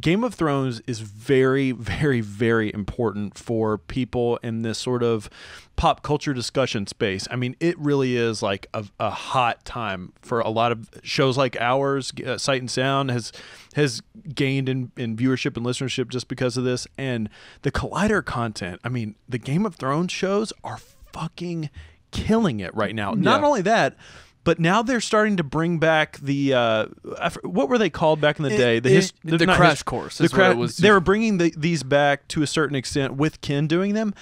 Speaker 3: Game of Thrones is very, very, very important for people in this sort of pop culture discussion space. I mean, it really is like a hot time for a lot of shows like ours. Sight and Sound has gained in viewership and listenership just because of this. And the Collider content, I mean, the Game of Thrones shows are fucking killing it right now. Not only that, but now they're starting to bring back the what were they called back in the day?
Speaker 1: The Crash Course.
Speaker 3: They were bringing these back to a certain extent with Ken doing them.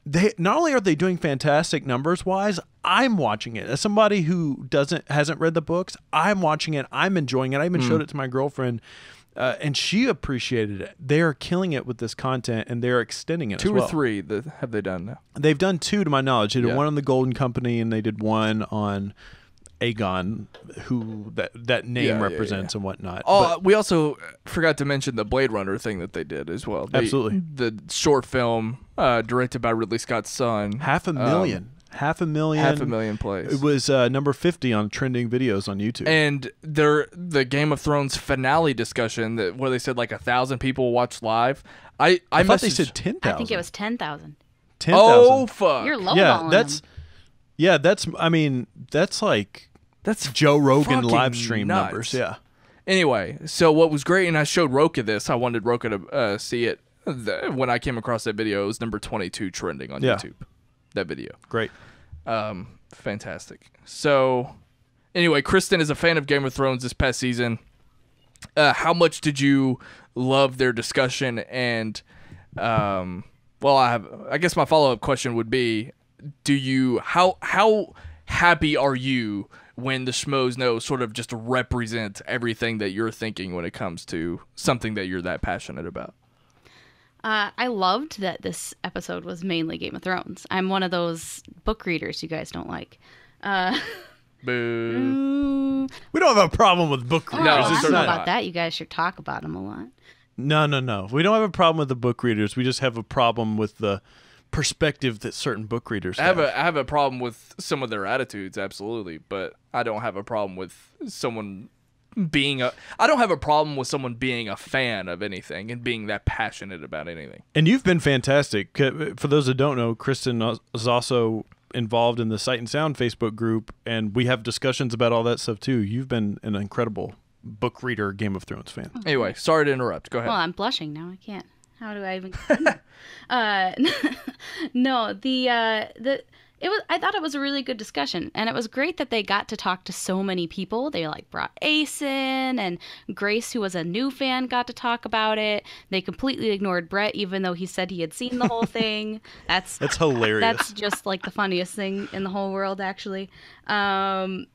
Speaker 3: They not only are they doing fantastic numbers wise, I'm watching it as somebody who hasn't read the books. I'm watching it. I'm enjoying it. I even showed it to my girlfriend. And she appreciated it. They are killing it with this content, and they're extending it.
Speaker 1: 2
Speaker 3: as well.
Speaker 1: or 3 have they done now?
Speaker 3: They've done 2 to my knowledge. They did one on the Golden Company, and they did one on Aegon, who that name represents and whatnot.
Speaker 1: Oh, we also forgot to mention the Blade Runner thing that they did as well.
Speaker 3: Absolutely.
Speaker 1: The short film directed by Ridley Scott's son.
Speaker 3: 500,000. 500,000
Speaker 1: plays.
Speaker 3: It was number 50 on trending videos on YouTube.
Speaker 1: And the Game of Thrones finale discussion where they said like 1,000 people watched live. I
Speaker 3: thought they said 10,000.
Speaker 2: I think it was 10,000.
Speaker 3: 10,000.
Speaker 1: Oh fuck!
Speaker 2: You're lowballing
Speaker 3: them. That's Joe Rogan live stream
Speaker 1: nuts.
Speaker 3: numbers. Yeah.
Speaker 1: Anyway, so what was great, and I showed Roka this. I wanted Roka to see it when I came across that video. It was number 22 trending on YouTube. That video.
Speaker 3: Great.
Speaker 1: Fantastic. So, anyway, Kristen is a fan of Game of Thrones this past season. How much did you love their discussion? And, I guess my follow-up question would be, how happy are you when the Schmoes Know sort of just represent everything that you're thinking when it comes to something that you're that passionate about?
Speaker 2: I loved that this episode was mainly Game of Thrones. I'm one of those book readers you guys don't like.
Speaker 1: Boo.
Speaker 3: We don't have a problem with book readers.
Speaker 1: No,
Speaker 2: I don't know about that. You guys should talk about them a lot.
Speaker 3: No. We don't have a problem with the book readers. We just have a problem with the perspective that certain book readers have.
Speaker 1: I have a problem with some of their attitudes, absolutely, but I don't have a problem with someone being a fan of anything and being that passionate about anything.
Speaker 3: And you've been fantastic. For those that don't know, Kristen is also involved in the Sight and Sound Facebook group, and we have discussions about all that stuff too. You've been an incredible book reader, Game of Thrones fan.
Speaker 1: Anyway, sorry to interrupt. Go ahead.
Speaker 2: Well, I'm blushing now. I can't. How do I even? No, I thought it was a really good discussion, and it was great that they got to talk to so many people. They brought Ace in, and Grace, who was a new fan, got to talk about it. They completely ignored Brett, even though he said he had seen the whole thing. That's
Speaker 3: hilarious.
Speaker 2: That's just like the funniest thing in the whole world, actually. And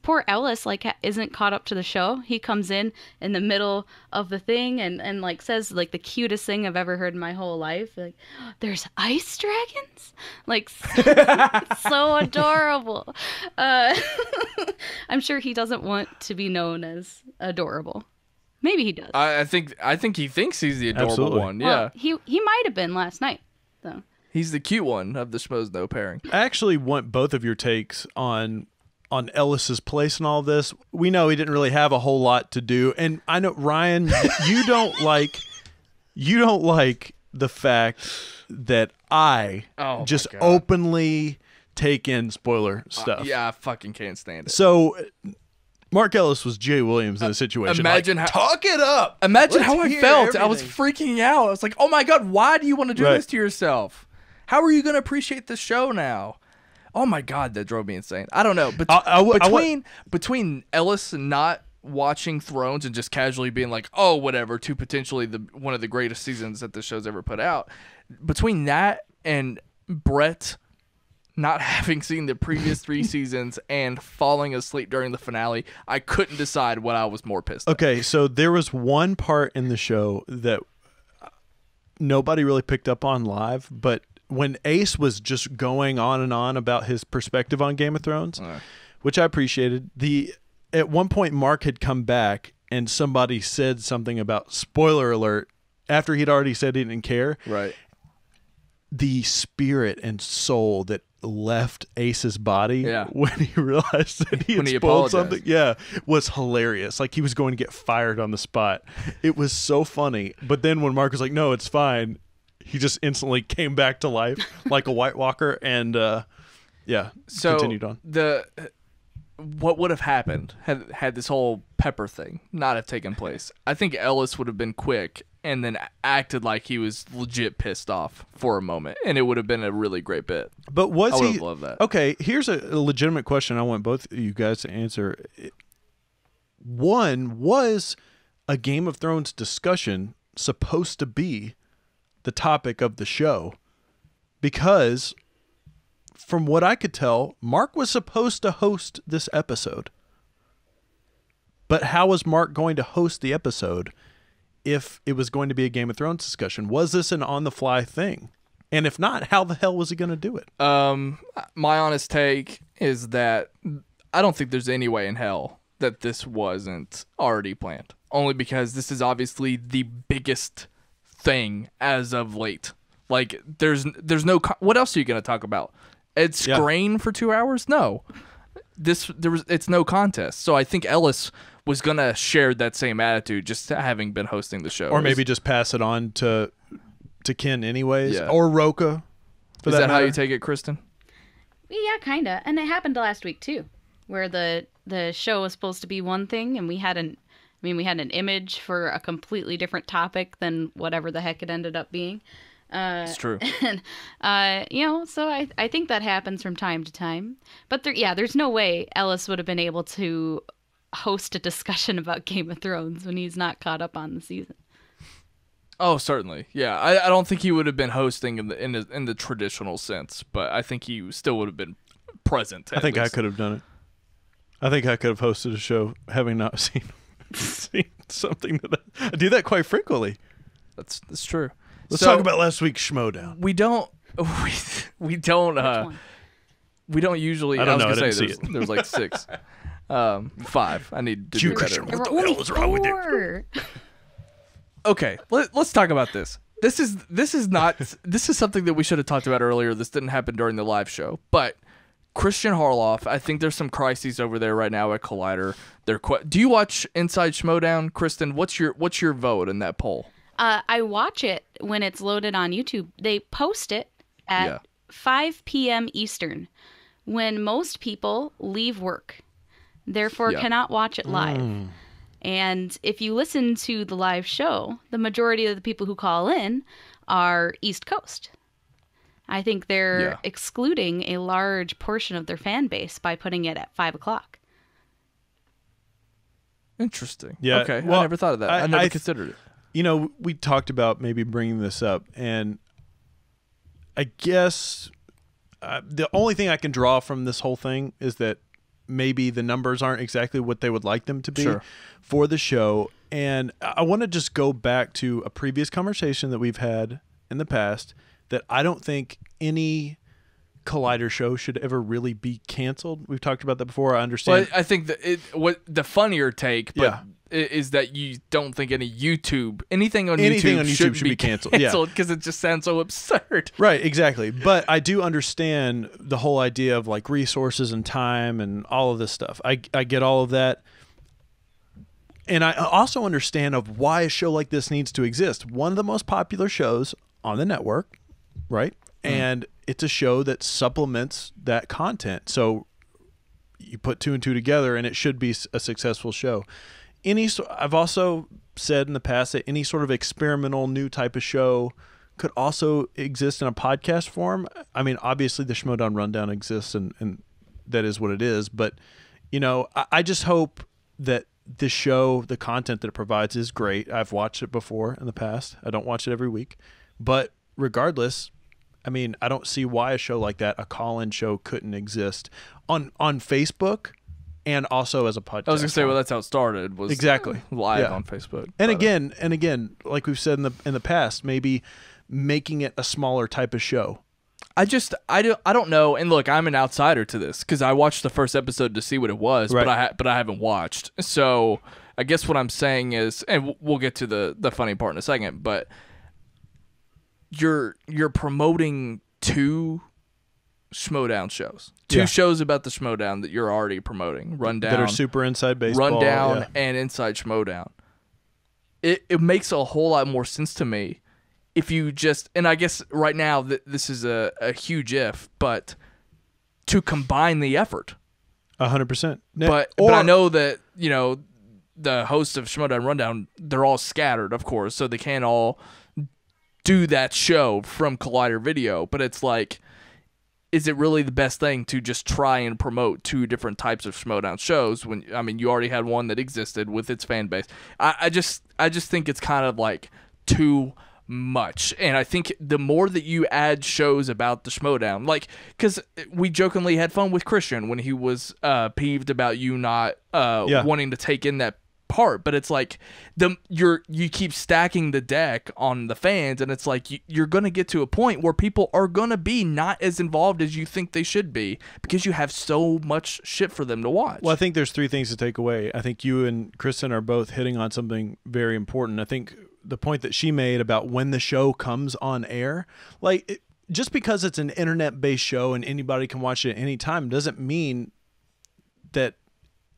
Speaker 2: poor Ellis isn't caught up to the show. He comes in the middle of the thing and says the cutest thing I've ever heard in my whole life. There's ice dragons? So adorable. I'm sure he doesn't want to be known as adorable. Maybe he does.
Speaker 1: I think he thinks he's the adorable
Speaker 3: Absolutely.
Speaker 1: one. Yeah.
Speaker 2: Well, he might have been last night. So
Speaker 1: He's the cute one of the Schmoes Know pairing.
Speaker 3: I actually want both of your takes on Ellis's place in all this. We know he didn't really have a whole lot to do, and I know, Ryan, you don't like the fact that I just openly take in spoiler stuff.
Speaker 1: Yeah, I fucking can't stand it.
Speaker 3: So Mark Ellis was Jaye Williams in a situation.
Speaker 1: Imagine
Speaker 3: talk it up.
Speaker 1: Imagine
Speaker 3: Let's
Speaker 1: how I
Speaker 3: hear
Speaker 1: felt. I was
Speaker 3: everything.
Speaker 1: freaking out. I was like, oh my God, why do you want to do this to yourself? How are you going to appreciate the show now? Oh my God, that drove me insane. I don't know. Between Ellis not watching Thrones and just casually being like, oh, whatever, to potentially one of the greatest seasons that the show's ever put out, between that and Brett not having seen the previous 3 seasons and falling asleep during the finale, I couldn't decide what I was more pissed at.
Speaker 3: Okay, so there was one part in the show that nobody really picked up on live, but when Ace was just going on and on about his perspective on Game of Thrones, which I appreciated, at one point Mark had come back and somebody said something about spoiler alert after he'd already said he didn't care.
Speaker 1: Right.
Speaker 3: The spirit and soul that left Ace's body
Speaker 1: Yeah.
Speaker 3: when he realized that he
Speaker 1: When
Speaker 3: had
Speaker 1: he
Speaker 3: spoiled
Speaker 1: apologized.
Speaker 3: something, was hilarious. Like he was going to get fired on the spot. It was so funny. But then when Mark was like, "No, it's fine," he just instantly came back to life like a White Walker, and continued on.
Speaker 1: What would have happened had this whole Pepper thing not have taken place? I think Ellis would have been quick and then acted like he was legit pissed off for a moment, and it would have been a really great bit.
Speaker 3: But was
Speaker 1: I would
Speaker 3: he?
Speaker 1: have loved that.
Speaker 3: Okay, here's a legitimate question I want both of you guys to answer. One, was a Game of Thrones discussion supposed to be the topic of the show? Because from what I could tell, Mark was supposed to host this episode. But how was Mark going to host the episode if it was going to be a Game of Thrones discussion? Was this an on-the-fly thing? And if not, how the hell was he going to do it?
Speaker 1: My honest take is that I don't think there's any way in hell that this wasn't already planned. Only because this is obviously the biggest thing as of late. Like, there's no... what else are you going to talk about? It's grain for 2 hours? No. It's no contest. So I think Ellis was going to share that same attitude just having been hosting the show.
Speaker 3: Or maybe just pass it on to Ken anyways.
Speaker 1: Yeah.
Speaker 3: Or Roka.
Speaker 1: Is that how you take it, Kristen?
Speaker 2: Yeah, kind of. And it happened last week, too, where the show was supposed to be one thing, and we had an image for a completely different topic than whatever the heck it ended up being.
Speaker 1: It's true.
Speaker 2: And, so I think that happens from time to time. But there's no way Ellis would have been able to host a discussion about Game of Thrones when he's not caught up on the season.
Speaker 1: Oh, certainly. Yeah, I don't think he would have been hosting in the traditional sense, but I think he still would have been present.
Speaker 3: I think I could have done it. I think I could have hosted a show having not seen something that I do that quite frequently.
Speaker 1: That's true.
Speaker 3: Let's talk about last week's Schmoe Down.
Speaker 1: We don't usually. I don't know. I didn't see there's like 6, 5. I need to do better.
Speaker 3: What the hell is wrong with you?
Speaker 1: Okay, let's talk about this. This is something that we should have talked about earlier. This didn't happen during the live show, but Christian Harloff, I think there's some crises over there right now at Collider. Do you watch Inside Schmoe Down, Kristen? What's your vote in that poll?
Speaker 2: I watch it when it's loaded on YouTube. They post it at 5 p.m. Eastern, when most people leave work, therefore cannot watch it live. And if you listen to the live show, the majority of the people who call in are East Coast. I think they're excluding a large portion of their fan base by putting it at 5 o'clock.
Speaker 1: Interesting.
Speaker 3: Yeah.
Speaker 1: Okay.
Speaker 3: Well,
Speaker 1: I never thought of that. I never considered it.
Speaker 3: We talked about maybe bringing this up, and I guess the only thing I can draw from this whole thing is that maybe the numbers aren't exactly what they would like them to be for the show. And I want to just go back to a previous conversation that we've had in the past, that I don't think any Collider show should ever really be canceled. We've talked about that before. I understand.
Speaker 1: Well, I think the funnier take, is that you don't think anything on YouTube should be canceled because it just sounds so absurd.
Speaker 3: Right, exactly. But I do understand the whole idea of like resources and time and all of this stuff. I get all of that. And I also understand of why a show like this needs to exist. One of the most popular shows on the network, right? And it's a show that supplements that content. So you put 2 and 2 together and it should be a successful show. I've also said in the past that any sort of experimental new type of show could also exist in a podcast form. I mean, obviously the Schmoe Down Rundown exists and that is what it is. But, I just hope that this show, the content that it provides is great. I've watched it before in the past. I don't watch it every week. But regardless, I mean, I don't see why a show like that, a call-in show, couldn't exist on Facebook and also as a podcast.
Speaker 1: I was gonna say, well, that's how it started. Was
Speaker 3: exactly
Speaker 1: live on Facebook.
Speaker 3: And again, like we've said in the past, maybe making it a smaller type of show.
Speaker 1: I don't know. And look, I'm an outsider to this because I watched the first episode to see what it was, but I haven't watched. So I guess what I'm saying is, and we'll get to the funny part in a second, but you're promoting 2 Schmoedown shows. Two shows about the Schmoedown that you're already promoting. Rundown.
Speaker 3: That are super inside baseball.
Speaker 1: Rundown and Inside Schmoedown. It makes a whole lot more sense to me if you just, and I guess right now this is a huge if, but to combine the effort.
Speaker 3: 100%.
Speaker 1: But I know that, you know, the hosts of Schmoedown Rundown, they're all scattered, of course, so they can't all do that show from Collider Video, but it's like, is it really the best thing to just try and promote two different types of Schmoedown shows when, I mean, you already had one that existed with its fan base? I just think it's kind of like too much. And I think the more that you add shows about the Schmoedown, like, because we jokingly had fun with Christian when he was peeved about you not wanting to take in that part, but it's like you keep stacking the deck on the fans, and it's like you're gonna get to a point where people are gonna be not as involved as you think they should be because you have so much shit for them to watch.
Speaker 3: Well, I think there's three things to take away. I think you and Kristen are both hitting on something very important. I think the point that she made about when the show comes on air, like just because it's an internet-based show and anybody can watch it at any time doesn't mean that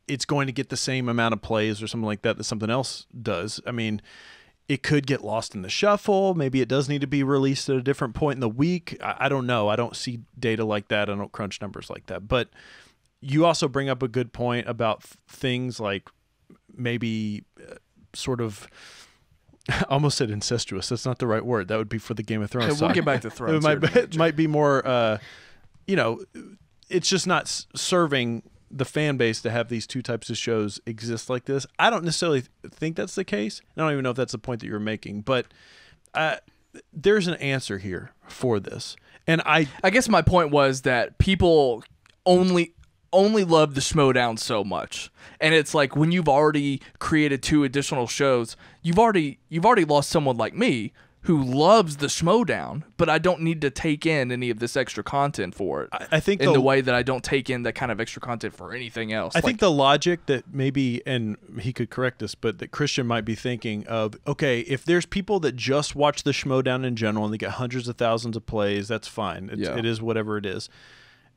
Speaker 3: it's going to get the same amount of plays or something like that something else does. I mean, it could get lost in the shuffle. Maybe it does need to be released at a different point in the week. I don't know. I don't see data like that. I don't crunch numbers like that. But you also bring up a good point about things like maybe sort of, I almost said incestuous. That's not the right word. That would be for the Game of Thrones side.
Speaker 1: We'll get back to Thrones.
Speaker 3: It might be more, you know, it's just not serving the fan base to have these two types of shows exist like this. I don't necessarily think that's the case. I don't even know if that's the point that you're making, but there's an answer here for this. And I
Speaker 1: guess my point was that people only love the Schmoedown so much. And it's like when you've already created two additional shows, you've already lost someone like me who loves the Schmoedown, but I don't need to take in any of this extra content for it.
Speaker 3: I think
Speaker 1: in the way that I don't take in that kind of extra content for anything else.
Speaker 3: I think the logic that maybe, and he could correct us, but that Christian might be thinking of, okay, if there's people that just watch the Schmoedown in general and they get hundreds of thousands of plays, that's fine. It is whatever it is.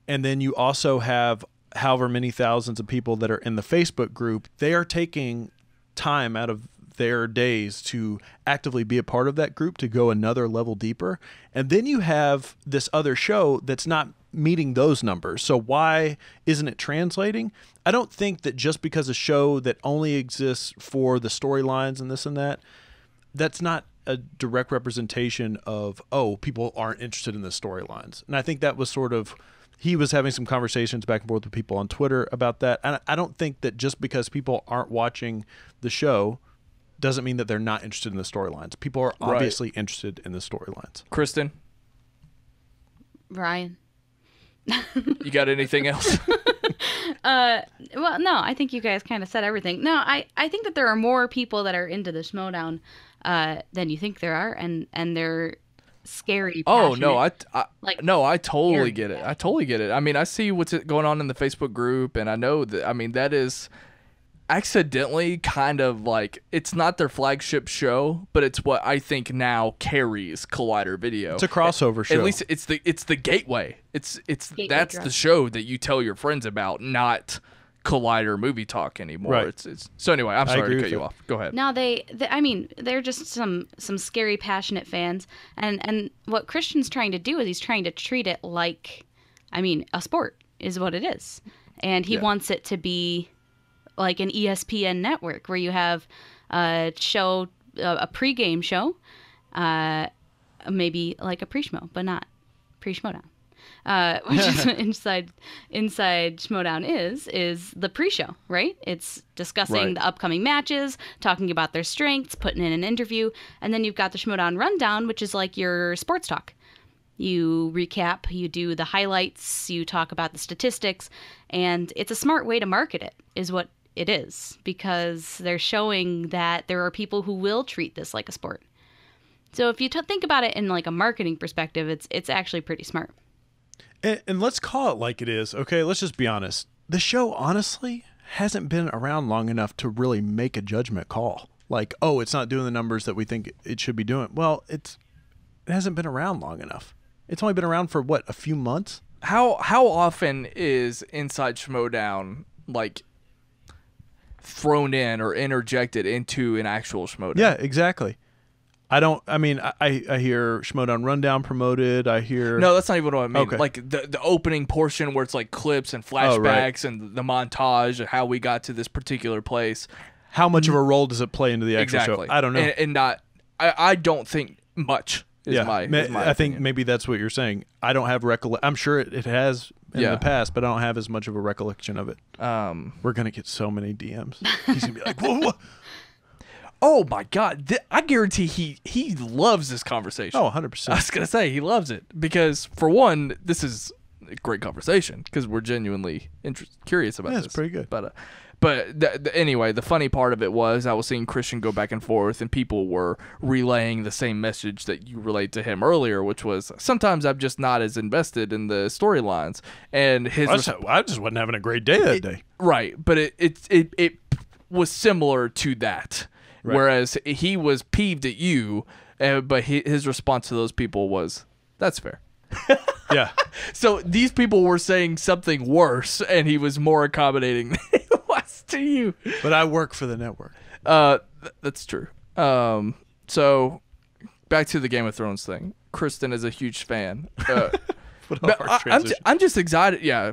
Speaker 3: And then you also have however many thousands of people that are in the Facebook group. They are taking time out of their days to actively be a part of that group to go another level deeper. And then you have this other show that's not meeting those numbers. So why isn't it translating? I don't think that just because a show that only exists for the storylines and this and that, that's not a direct representation of, oh, people aren't interested in the storylines. And I think that was sort of, he was having some conversations back and forth with people on Twitter about that. And I don't think that just because people aren't watching the show doesn't mean that they're not interested in the storylines. People are obviously interested in the storylines.
Speaker 1: Kristen?
Speaker 2: Ryan?
Speaker 1: You got anything else?
Speaker 2: Well, no, I think you guys kind of said everything. No, I think that there are more people that are into the Schmoedown than you think there are, and they're scary.
Speaker 1: Oh no, I totally
Speaker 2: scary.
Speaker 1: get it. I totally get it. I mean, I see what's going on in the Facebook group, and I know that. I mean, that is accidentally kind of like, it's not their flagship show, but it's what I think now carries Collider Video.
Speaker 3: It's a crossover show.
Speaker 1: At least it's the gateway. It's
Speaker 2: gateway
Speaker 1: that's
Speaker 2: drug.
Speaker 1: the show that you tell your friends about, not Collider Movie Talk anymore.
Speaker 3: Right.
Speaker 1: It's so anyway, I'm sorry to cut you off. Go ahead.
Speaker 2: No, I mean, they're just some scary, passionate fans, and what Christian's trying to do is he's trying to treat it like, I mean, a sport is what it is, and he wants it to be like an ESPN network where you have a show, a pregame show, maybe like a pre-Schmoe, but not pre-Schmoedown. Which is what inside Schmoedown is the pre-show, right? It's discussing the upcoming matches, talking about their strengths, putting in an interview, and then you've got the Schmoedown Rundown, which is like your sports talk. You recap, you do the highlights, you talk about the statistics, and it's a smart way to market it, is what it is, because they're showing that there are people who will treat this like a sport. So if you think about it in like a marketing perspective, it's actually pretty smart.
Speaker 3: And let's call it like it is, okay? Let's just be honest. The show, honestly, hasn't been around long enough to really make a judgment call. Like, oh, it's not doing the numbers that we think it should be doing. Well, it hasn't been around long enough. It's only been around for, what, a few months?
Speaker 1: how often is Inside Schmoedown like thrown in or interjected into an actual Schmoedown?
Speaker 3: Yeah, exactly. I mean, I hear Schmoedown Rundown promoted. I hear...
Speaker 1: No, that's not even what I mean.
Speaker 3: Okay.
Speaker 1: Like the opening portion where it's like clips and flashbacks and the montage of how we got to this particular place.
Speaker 3: How much of a role does it play into the actual
Speaker 1: Exactly.
Speaker 3: show? I don't know.
Speaker 1: And not... I don't think much is my
Speaker 3: I think
Speaker 1: opinion.
Speaker 3: maybe that's what you're saying. I don't have I'm sure it has in the past, but I don't have as much of a recollection of it. We're going to get so many DMs. He's going to be like, whoa.
Speaker 1: Oh my God! I guarantee he loves this conversation.
Speaker 3: Oh, 100%.
Speaker 1: I was gonna say he loves it because, for one, this is a great conversation because we're genuinely curious about this.
Speaker 3: It's pretty good.
Speaker 1: But anyway, the funny part of it was I was seeing Christian go back and forth, and people were relaying the same message that you relayed to him earlier, which was sometimes I'm just not as invested in the storylines. And I
Speaker 3: just wasn't having a great day that day.
Speaker 1: Right, but it was similar to that. Right. Whereas he was peeved at you, but his response to those people was, "That's fair."
Speaker 3: Yeah.
Speaker 1: So these people were saying something worse, and he was more accommodating than he was to you.
Speaker 3: But I work for the network.
Speaker 1: That's true. So back to the Game of Thrones thing. Kristen is a huge fan. I'm just excited. Yeah,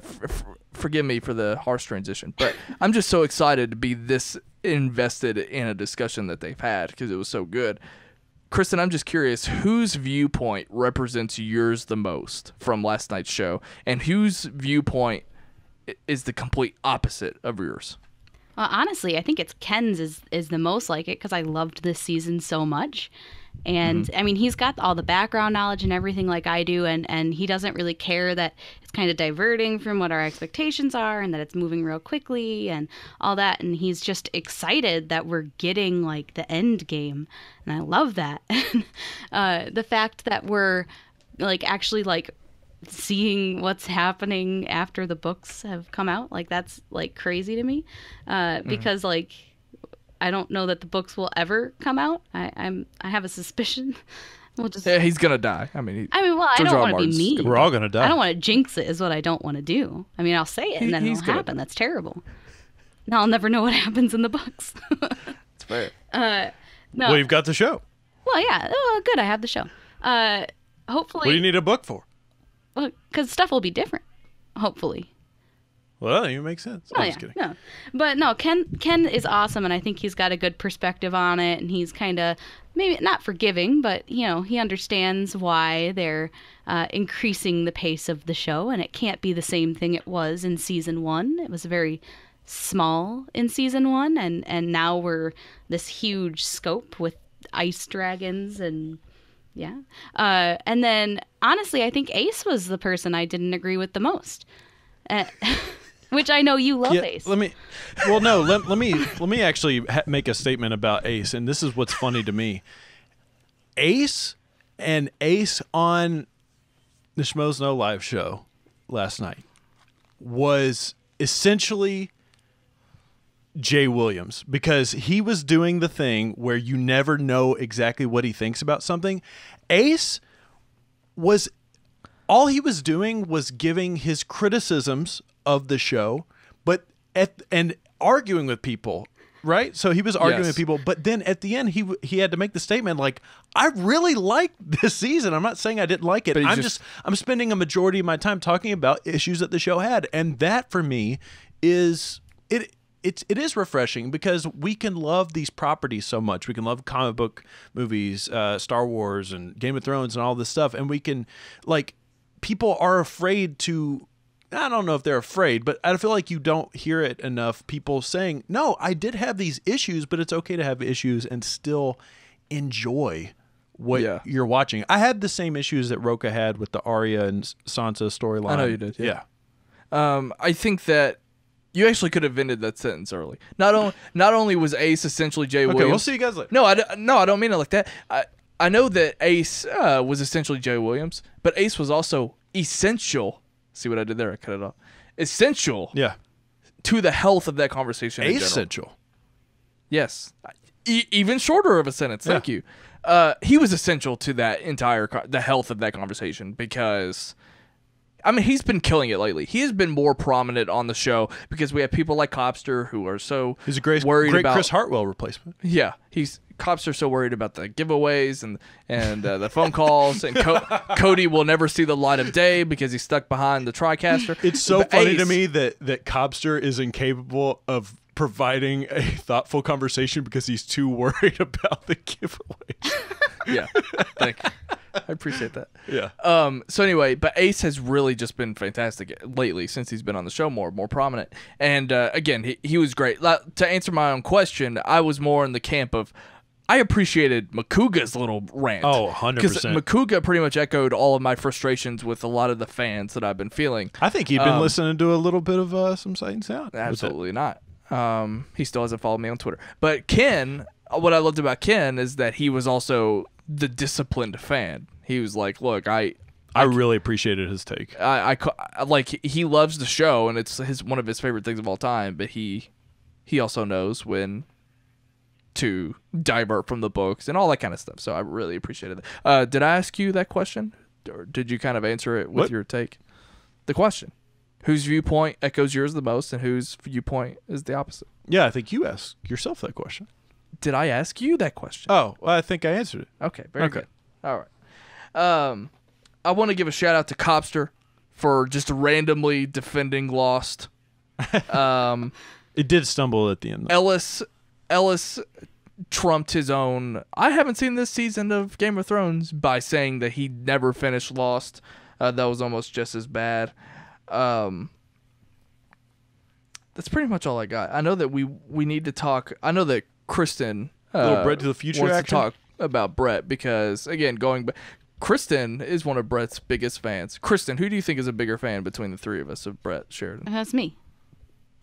Speaker 1: forgive me for the harsh transition, but I'm just so excited to be this invested in a discussion that they've had because it was so good. Kristen, I'm just curious, whose viewpoint represents yours the most from last night's show, and whose viewpoint is the complete opposite of yours?
Speaker 2: Well, honestly, I think it's Ken's is the most like it because I loved this season so much. And I mean, he's got all the background knowledge and everything like I do, and he doesn't really care that it's kind of diverting from what our expectations are and that it's moving real quickly and all that. And he's just excited that we're getting like the end game, and I love that. The fact that we're like actually like seeing what's happening after the books have come out, like that's like crazy to me, because like I don't know that the books will ever come out. I have a suspicion. We'll just.
Speaker 1: Yeah, he's gonna die. I mean,
Speaker 2: well, I don't want to be mean.
Speaker 3: We're all gonna die.
Speaker 2: I don't want to jinx it. Is what I don't want to do. I mean, I'll say it and then it'll happen. That's terrible. Now I'll never know what happens in the books.
Speaker 1: It's fair.
Speaker 2: No.
Speaker 3: Well, you've got the show.
Speaker 2: Well, yeah. Oh, good. I have the show. Hopefully.
Speaker 3: What do you need a book for?
Speaker 2: Well, because stuff will be different. Hopefully.
Speaker 3: Well, that even makes sense. I'm just kidding.
Speaker 2: No. But no, Ken is awesome, and I think he's got a good perspective on it, and he's kind of maybe not forgiving, but he understands why they're increasing the pace of the show, and it can't be the same thing it was in season 1. It was very small in season 1, and now we're this huge scope with ice dragons and yeah. And then honestly, I think Ace was the person I didn't agree with the most. Which I know you love Ace.
Speaker 3: Let me actually make a statement about Ace, and this is what's funny to me. Ace and Ace on the Schmoes Know live show last night was essentially Jaye Williams, because he was doing the thing where you never know exactly what he thinks about something. Ace was all he was doing was giving his criticisms of the show, and arguing with people, right? So he was arguing with people, but then at the end he had to make the statement like, I really liked this season. I'm not saying I didn't like it. I'm spending a majority of my time talking about issues that the show had, and that for me is it is refreshing because we can love these properties so much. We can love comic book movies, Star Wars and Game of Thrones and all this stuff, and we can like people are afraid to. I don't know if they're afraid, but I feel like you don't hear it enough. People saying, no, I did have these issues, but it's okay to have issues and still enjoy what you're watching. I had the same issues that Roka had with the Arya and Sansa storyline.
Speaker 1: I know you did.
Speaker 3: Yeah.
Speaker 1: I think that you actually could have ended that sentence early. Not only was Ace essentially Jaye Williams.
Speaker 3: Okay, we'll see you guys later.
Speaker 1: No, I don't mean it like that. I know that Ace was essentially Jaye Williams, but Ace was also essential. See what I did there? I cut it off. Essential.
Speaker 3: Yeah.
Speaker 1: To the health of that conversation.
Speaker 3: Essential.
Speaker 1: Yes. Even shorter of a sentence. Thank you. He was essential to that entire the health of that conversation because I mean, he's been killing it lately. He has been more prominent on the show because we have people like Copster who are so
Speaker 3: he's a great
Speaker 1: about
Speaker 3: Chris Hartwell replacement.
Speaker 1: Yeah, Copster's so worried about the giveaways and the phone calls, and Cody will never see the light of day because he's stuck behind the TriCaster.
Speaker 3: It's so funny to me that Copster is incapable of providing a thoughtful conversation because he's too worried about the giveaways.
Speaker 1: Yeah, thank you. I appreciate that.
Speaker 3: Yeah.
Speaker 1: So anyway, but Ace has really just been fantastic lately since he's been on the show more prominent. And again, he was great. To answer my own question, I was more in the camp of I appreciated Makuga's little rant.
Speaker 3: Oh, 100%.
Speaker 1: Because Makuga pretty much echoed all of my frustrations with a lot of the fans that I've been feeling.
Speaker 3: I think he'd been listening to a little bit of some Sight and Sound.
Speaker 1: Absolutely not. He still hasn't followed me on Twitter. But Ken, what I loved about Ken is that he was also the disciplined fan. He was like, look, I
Speaker 3: really appreciated his take.
Speaker 1: I like he loves the show and it's one of his favorite things of all time, but he also knows when to divert from the books and all that kind of stuff. So I really appreciated that. Did I ask you that question, or did you kind of answer it with your take? The question: whose viewpoint echoes yours the most, and whose viewpoint is the opposite?
Speaker 3: Yeah, I think you asked yourself that question.
Speaker 1: Did I ask you that question?
Speaker 3: Oh, well, I think I answered it.
Speaker 1: Okay, very good. All right. I want to give a shout out to Copster for just randomly defending Lost.
Speaker 3: It did stumble at the end,
Speaker 1: though. Ellis trumped his own. I haven't seen this season of Game of Thrones by saying that he never finished Lost. That was almost just as bad. That's pretty much all I got. I know that we need to talk. I know that Kristen
Speaker 3: little Brett to the Future
Speaker 1: wants
Speaker 3: action?
Speaker 1: to talk about Brett because again, going back, Kristen is one of Brett's biggest fans. Kristen, who do you think is a bigger fan between the three of us of Brett Sheridan?
Speaker 2: That's me.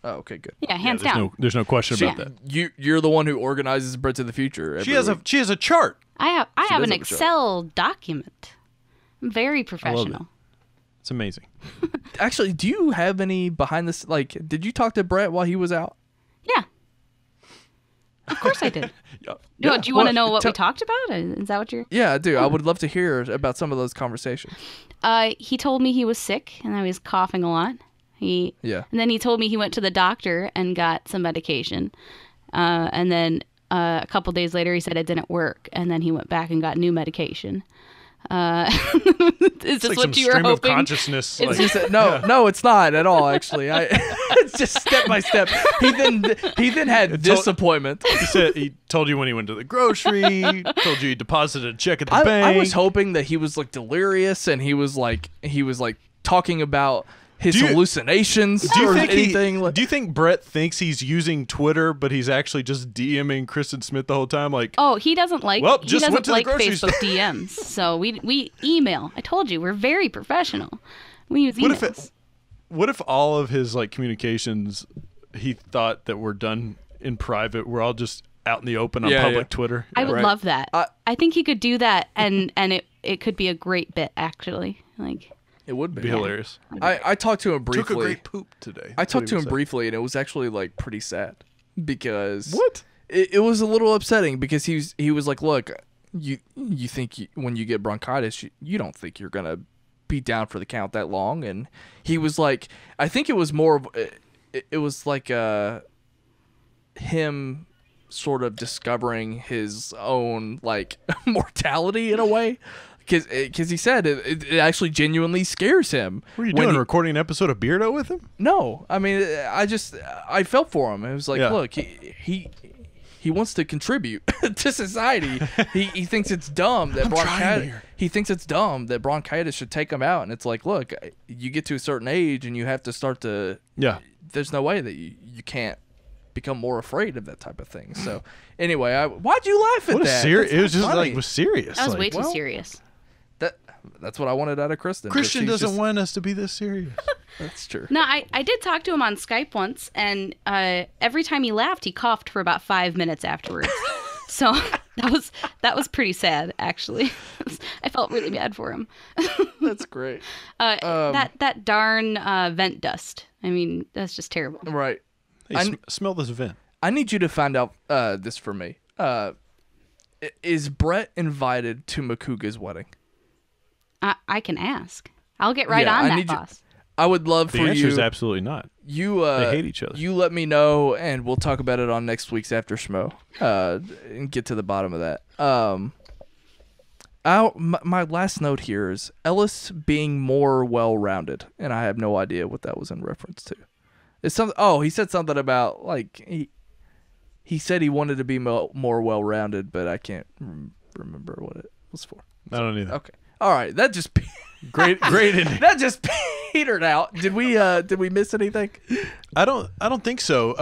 Speaker 1: Oh, okay, good.
Speaker 2: Yeah, hands down.
Speaker 3: There's no question about that.
Speaker 1: You're the one who organizes Brett to the Future.
Speaker 3: She has a chart.
Speaker 2: I have an Excel document. I'm very professional.
Speaker 3: It's amazing.
Speaker 1: Actually, do you have any behind this? Like, did you talk to Brett while he was out?
Speaker 2: Yeah. Of course I did.
Speaker 3: Yeah.
Speaker 2: Do you want to know what we talked about? Is that what you're...
Speaker 1: Yeah, I do. I would love to hear about some of those conversations.
Speaker 2: He told me he was sick and I was coughing a lot. And then he told me he went to the doctor and got some medication. And then a couple days later he said it didn't work. And then he went back and got new medication. Is this
Speaker 3: like
Speaker 2: what
Speaker 3: some
Speaker 2: you were
Speaker 3: stream
Speaker 2: hoping?
Speaker 3: of consciousness.
Speaker 1: It's just, no, it's not at all. Actually, it's just step by step. He then had disappointment.
Speaker 3: He told you when he went to the grocery. Told you he deposited a check at the bank.
Speaker 1: I was hoping that he was like delirious and he was like talking about his hallucinations.
Speaker 3: Do you think Brett thinks he's using Twitter, but he's actually just DMing Kristen Smith the whole time? Like,
Speaker 2: oh, he doesn't like
Speaker 3: Facebook
Speaker 2: DMs, so we email. I told you we're very professional. We use emails.
Speaker 3: What if all of his like communications he thought that were done in private were all just out in the open on public Twitter?
Speaker 2: I would love that. I think he could do that, and it could be a great bit actually. Like.
Speaker 1: It would be
Speaker 3: hilarious.
Speaker 1: I talked to him briefly.
Speaker 3: Took a great poop today.
Speaker 1: I talked to him briefly, and it was actually like pretty sad because it was a little upsetting because he was like, look, you think when you get bronchitis, you don't think you're gonna be down for the count that long, and he was like, I think it was more of it was like him sort of discovering his own like mortality in a way. Because he said it actually genuinely scares him.
Speaker 3: What were you doing, recording an episode of Beardo with him?
Speaker 1: No. I mean, I felt for him. It was like, look, he wants to contribute to society. He thinks it's dumb that bronchitis should take him out. And it's like, look, you get to a certain age and you have to start to... Yeah. There's no way that you can't become more afraid of that type of thing. So anyway, why'd you laugh at that?
Speaker 3: It was just like, was serious.
Speaker 2: That was way too serious.
Speaker 1: That's what I wanted out of Kristen.
Speaker 3: Christian doesn't want us to be this serious.
Speaker 1: That's true.
Speaker 2: No, I did talk to him on Skype once, and every time he laughed, he coughed for about 5 minutes afterwards. So that was pretty sad, actually. I felt really bad for him.
Speaker 1: That's great.
Speaker 2: That darn vent dust. I mean, that's just terrible.
Speaker 1: Right.
Speaker 3: Hey, smell this vent.
Speaker 1: I need you to find out this for me. Is Brett invited to Makuga's wedding?
Speaker 2: I can ask. I'll get right on that, boss.
Speaker 1: I would love for you.
Speaker 3: The answer is absolutely not. They hate each other.
Speaker 1: You let me know, and we'll talk about it on next week's After Schmoe, and get to the bottom of that. My last note here is Ellis being more well-rounded, and I have no idea what that was in reference to. It's something. Oh, he said something about like he said he wanted to be more well-rounded, but I can't remember what it was for.
Speaker 3: I don't either.
Speaker 1: Okay. All right. That just
Speaker 3: great ending.
Speaker 1: That just petered out. Did we miss anything?
Speaker 3: I don't think so.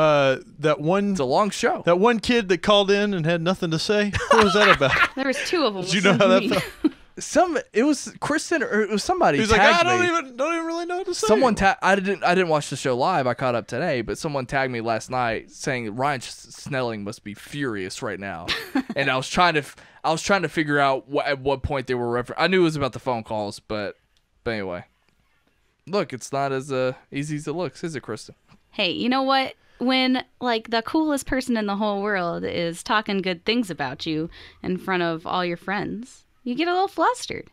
Speaker 3: That one.
Speaker 1: It's a long show.
Speaker 3: That one kid that called in and had nothing to say. What was that about?
Speaker 2: There was 2 of them.
Speaker 3: Did you know how that felt?
Speaker 1: It was Kristen or it was somebody.
Speaker 3: He's like, I don't even really know what to say.
Speaker 1: Someone I didn't watch the show live. I caught up today, but someone tagged me last night saying Ryan Snelling must be furious right now, and I was trying to figure out at what point they were I knew it was about the phone calls, but anyway, look, it's not as easy as it looks, is it, Kristen?
Speaker 2: Hey, you know what? When like the coolest person in the whole world is talking good things about you in front of all your friends, you get a little flustered.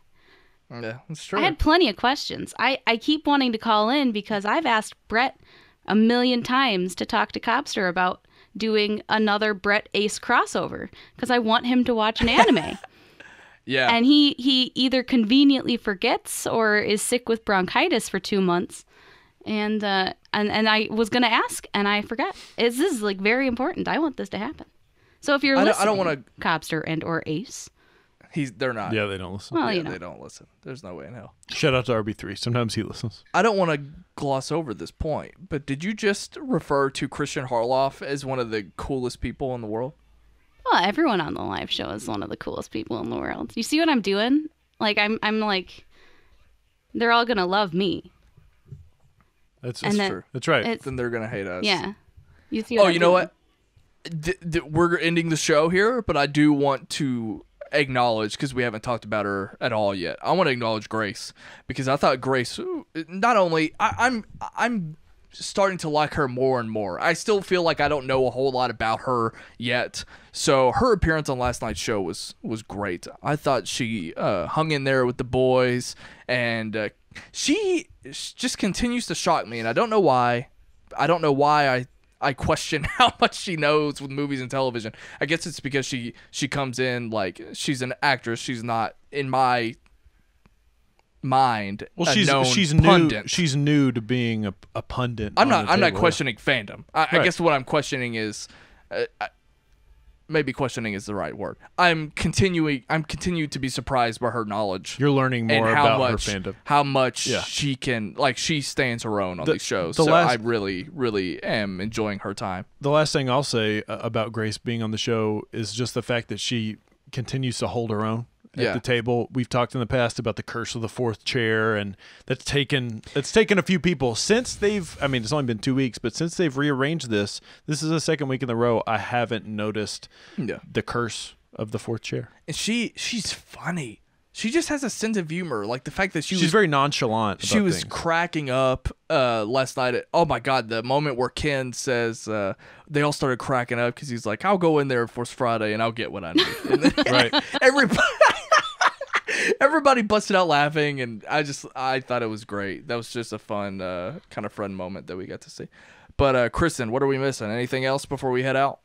Speaker 1: Yeah, that's true.
Speaker 2: I had plenty of questions. I keep wanting to call in because I've asked Brett a million times to talk to Copster about doing another Brett Ace crossover because I want him to watch an anime.
Speaker 1: Yeah.
Speaker 2: And he either conveniently forgets or is sick with bronchitis for 2 months. And I was going to ask and I forgot. This is like very important. I want this to happen. So if you're listening,
Speaker 1: I don't want to
Speaker 2: Copster and or Ace.
Speaker 1: They're not.
Speaker 3: Yeah, they don't listen.
Speaker 2: Well,
Speaker 1: they don't listen. There's no way in hell.
Speaker 3: Shout out to RB3. Sometimes he listens.
Speaker 1: I don't want to gloss over this point, but did you just refer to Christian Harloff as one of the coolest people in the world?
Speaker 2: Well, everyone on the live show is one of the coolest people in the world. You see what I'm doing? Like I'm like, they're all gonna love me.
Speaker 3: That's true. That's right.
Speaker 1: Then they're gonna hate us.
Speaker 2: Yeah. You see? What
Speaker 1: you know what? We're ending the show here, but I do want to acknowledge, because we haven't talked about her at all yet. I want to acknowledge Grace, because I thought Grace, not only I'm starting to like her more and more. I still feel like I don't know a whole lot about her yet. So her appearance on last night's show was great. I thought she hung in there with the boys, and she just continues to shock me, and I don't know why. I question how much she knows with movies and television. I guess it's because she comes in like she's an actress. She's not, in my mind,
Speaker 3: she's
Speaker 1: pundit.
Speaker 3: She's new to being a pundit.
Speaker 1: I'm not questioning fandom. I guess what I'm questioning is, maybe questioning is the right word. I'm continuing to be surprised by her knowledge.
Speaker 3: You're learning more about her fandom.
Speaker 1: How much she can, like, she stands her own on these shows. I really, really am enjoying her time.
Speaker 3: The last thing I'll say about Grace being on the show is just the fact that she continues to hold her own at the table. We've talked in the past about the curse of the fourth chair, and that's taken a few people since they've, I mean, it's only been 2 weeks, but since they've rearranged this is the second week in a row I haven't noticed the curse of the fourth chair.
Speaker 1: And she's funny. She just has a sense of humor, like the fact that she's
Speaker 3: very nonchalant.
Speaker 1: She was cracking up last night. Oh my God, the moment where Ken says they all started cracking up because he's like, "I'll go in there for Friday and I'll get what I need." And then,
Speaker 3: right.
Speaker 1: Everybody busted out laughing, and I thought it was great. That was just a fun kind of fun moment that we got to see. But Kristen, what are we missing? Anything else before we head out?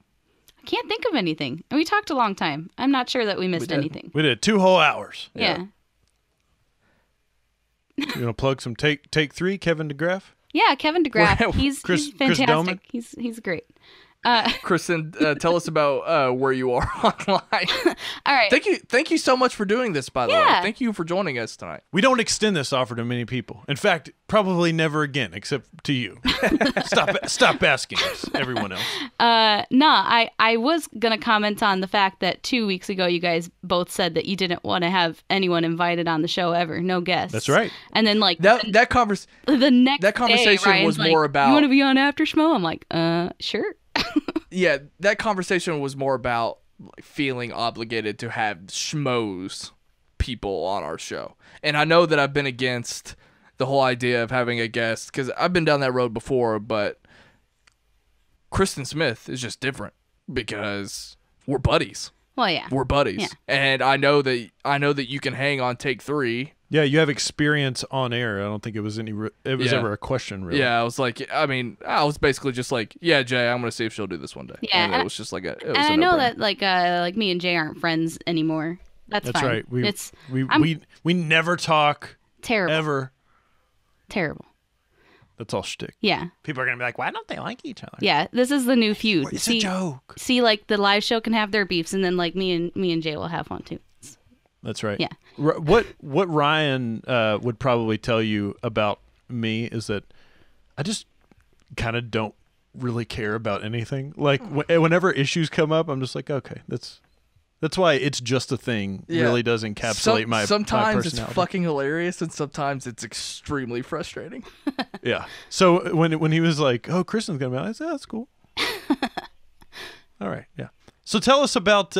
Speaker 2: I can't think of anything. We talked a long time. I'm not sure that we missed anything.
Speaker 3: We did 2 whole hours.
Speaker 2: Yeah.
Speaker 3: You want to plug some Take 3, Kevin DeGraff?
Speaker 2: Yeah, Kevin DeGraff. He's fantastic. He's great.
Speaker 1: Kristen, tell us about where you are online.
Speaker 2: All right.
Speaker 1: Thank you so much for doing this, by the way. Thank you for joining us tonight.
Speaker 3: We don't extend this offer to many people. In fact, probably never again, except to you. Stop asking us, everyone else.
Speaker 2: No, I was going to comment on the fact that 2 weeks ago you guys both said that you didn't want to have anyone invited on the show ever, no guests.
Speaker 3: That's right.
Speaker 2: And then like
Speaker 1: that conversation
Speaker 2: day,
Speaker 1: was more about,
Speaker 2: you want to be on After Schmoe? I'm like, sure.
Speaker 1: Yeah, that conversation was more about feeling obligated to have Schmoes people on our show. And I know that I've been against the whole idea of having a guest because I've been down that road before, but Kristen Smith is just different because we're buddies.
Speaker 2: Well, yeah.
Speaker 1: We're buddies.
Speaker 2: Yeah.
Speaker 1: And I know that you can hang on Take 3
Speaker 3: Yeah, you have experience on air. I don't think it was ever a question, really.
Speaker 1: Yeah, I was like, I mean, I was basically just like, yeah, Jay, I'm gonna see if she'll do this one day.
Speaker 2: Yeah,
Speaker 1: and it was just like
Speaker 2: and I know that like me and Jay aren't friends anymore. That's fine.
Speaker 3: Right.
Speaker 2: We
Speaker 3: never talk.
Speaker 2: Terrible.
Speaker 3: Ever.
Speaker 2: Terrible.
Speaker 3: That's all shtick.
Speaker 2: Yeah.
Speaker 3: People are gonna be like, why don't they like each other?
Speaker 2: Yeah, this is the new feud.
Speaker 3: It's a joke.
Speaker 2: See, like the live show can have their beefs, and then like me and Jay will have one too.
Speaker 3: That's right.
Speaker 2: Yeah.
Speaker 3: What Ryan would probably tell you about me is that I just kind of don't really care about anything. Like whenever issues come up, I'm just like, okay, that's why It's Just a Thing really does encapsulate my
Speaker 1: sometimes
Speaker 3: personality.
Speaker 1: It's fucking hilarious, and sometimes it's extremely frustrating.
Speaker 3: Yeah. So when he was like, "Oh, Kristen's gonna be," I said, "That's cool." All right. Yeah. So tell us about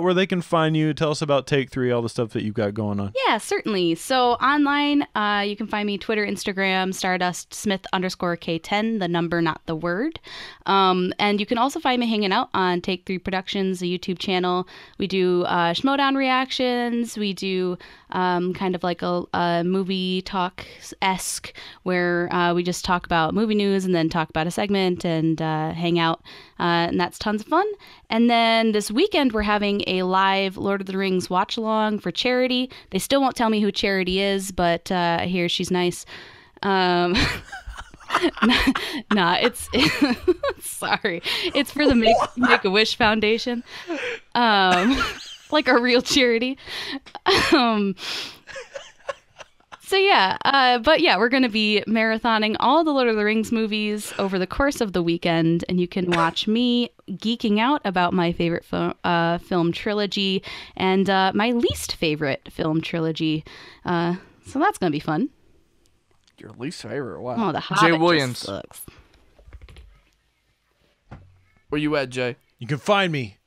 Speaker 3: where they can find you. Tell us about Take 3, all the stuff that you've got going on.
Speaker 2: Yeah, certainly. So online, you can find me Twitter, Instagram, Stardust Smith _K10, the number, not the word. And you can also find me hanging out on Take 3 Productions, a YouTube channel. We do Schmoedown reactions. We do kind of like a movie talk-esque where we just talk about movie news and then talk about a segment and hang out. And that's tons of fun. And then this weekend, we're having a live Lord of the Rings watch along for Charity. They still won't tell me who Charity is, but I hear she's nice. Nah, it's sorry. It's for the Make-A-Wish Foundation. Like a real charity. So yeah, but yeah, we're going to be marathoning all the Lord of the Rings movies over the course of the weekend, and you can watch me geeking out about my favorite film trilogy and my least favorite film trilogy. So that's going to be fun.
Speaker 1: Your least favorite? Wow.
Speaker 2: Oh, the Hobbit
Speaker 1: Jaye Williams.
Speaker 2: just sucks.
Speaker 1: Where you at, Jay?
Speaker 3: You can find me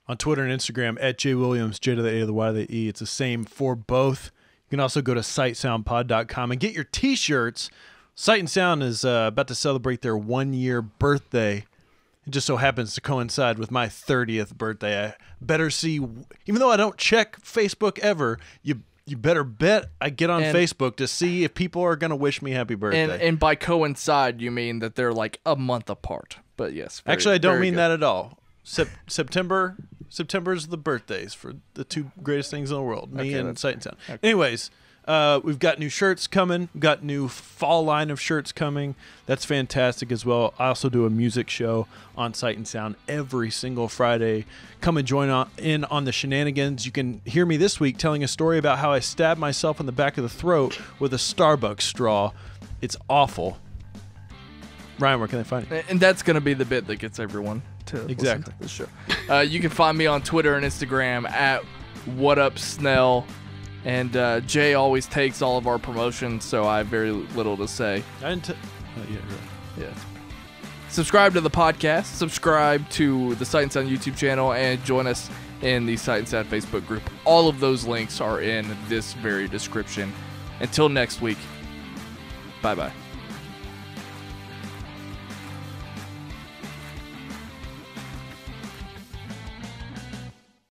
Speaker 3: on Twitter and Instagram at Jaye Williams, J to the A to the Y to the E. It's the same for both. You can also go to sightsoundpod.com and get your T-shirts. Sight and Sound is about to celebrate their 1-year birthday. It just so happens to coincide with my 30th birthday. I better see, even though I don't check Facebook ever, you better bet I get on Facebook to see if people are going to wish me happy birthday.
Speaker 1: And by coincide, you mean that they're like a month apart. But yes.
Speaker 3: Actually, I don't mean that at all. September's the birthdays for the two greatest things in the world, me and Sight and Sound. Okay. Anyways, we've got new shirts coming. We've got new fall line of shirts coming. That's fantastic as well. I also do a music show on Sight and Sound every single Friday. Come and join in on the shenanigans. You can hear me this week telling a story about how I stabbed myself in the back of the throat with a Starbucks straw. It's awful. Ryan, where can they find you?
Speaker 1: And that's going to be the bit that gets everyone to listen to this show. You can find me on Twitter and Instagram at WhatUpSnell. And Jay always takes all of our promotions, so I have very little to say.
Speaker 3: Yeah.
Speaker 1: Subscribe to the podcast. Subscribe to the Sight and Sound YouTube channel, and join us in the Sight and Sound Facebook group. All of those links are in this very description. Until next week, bye-bye.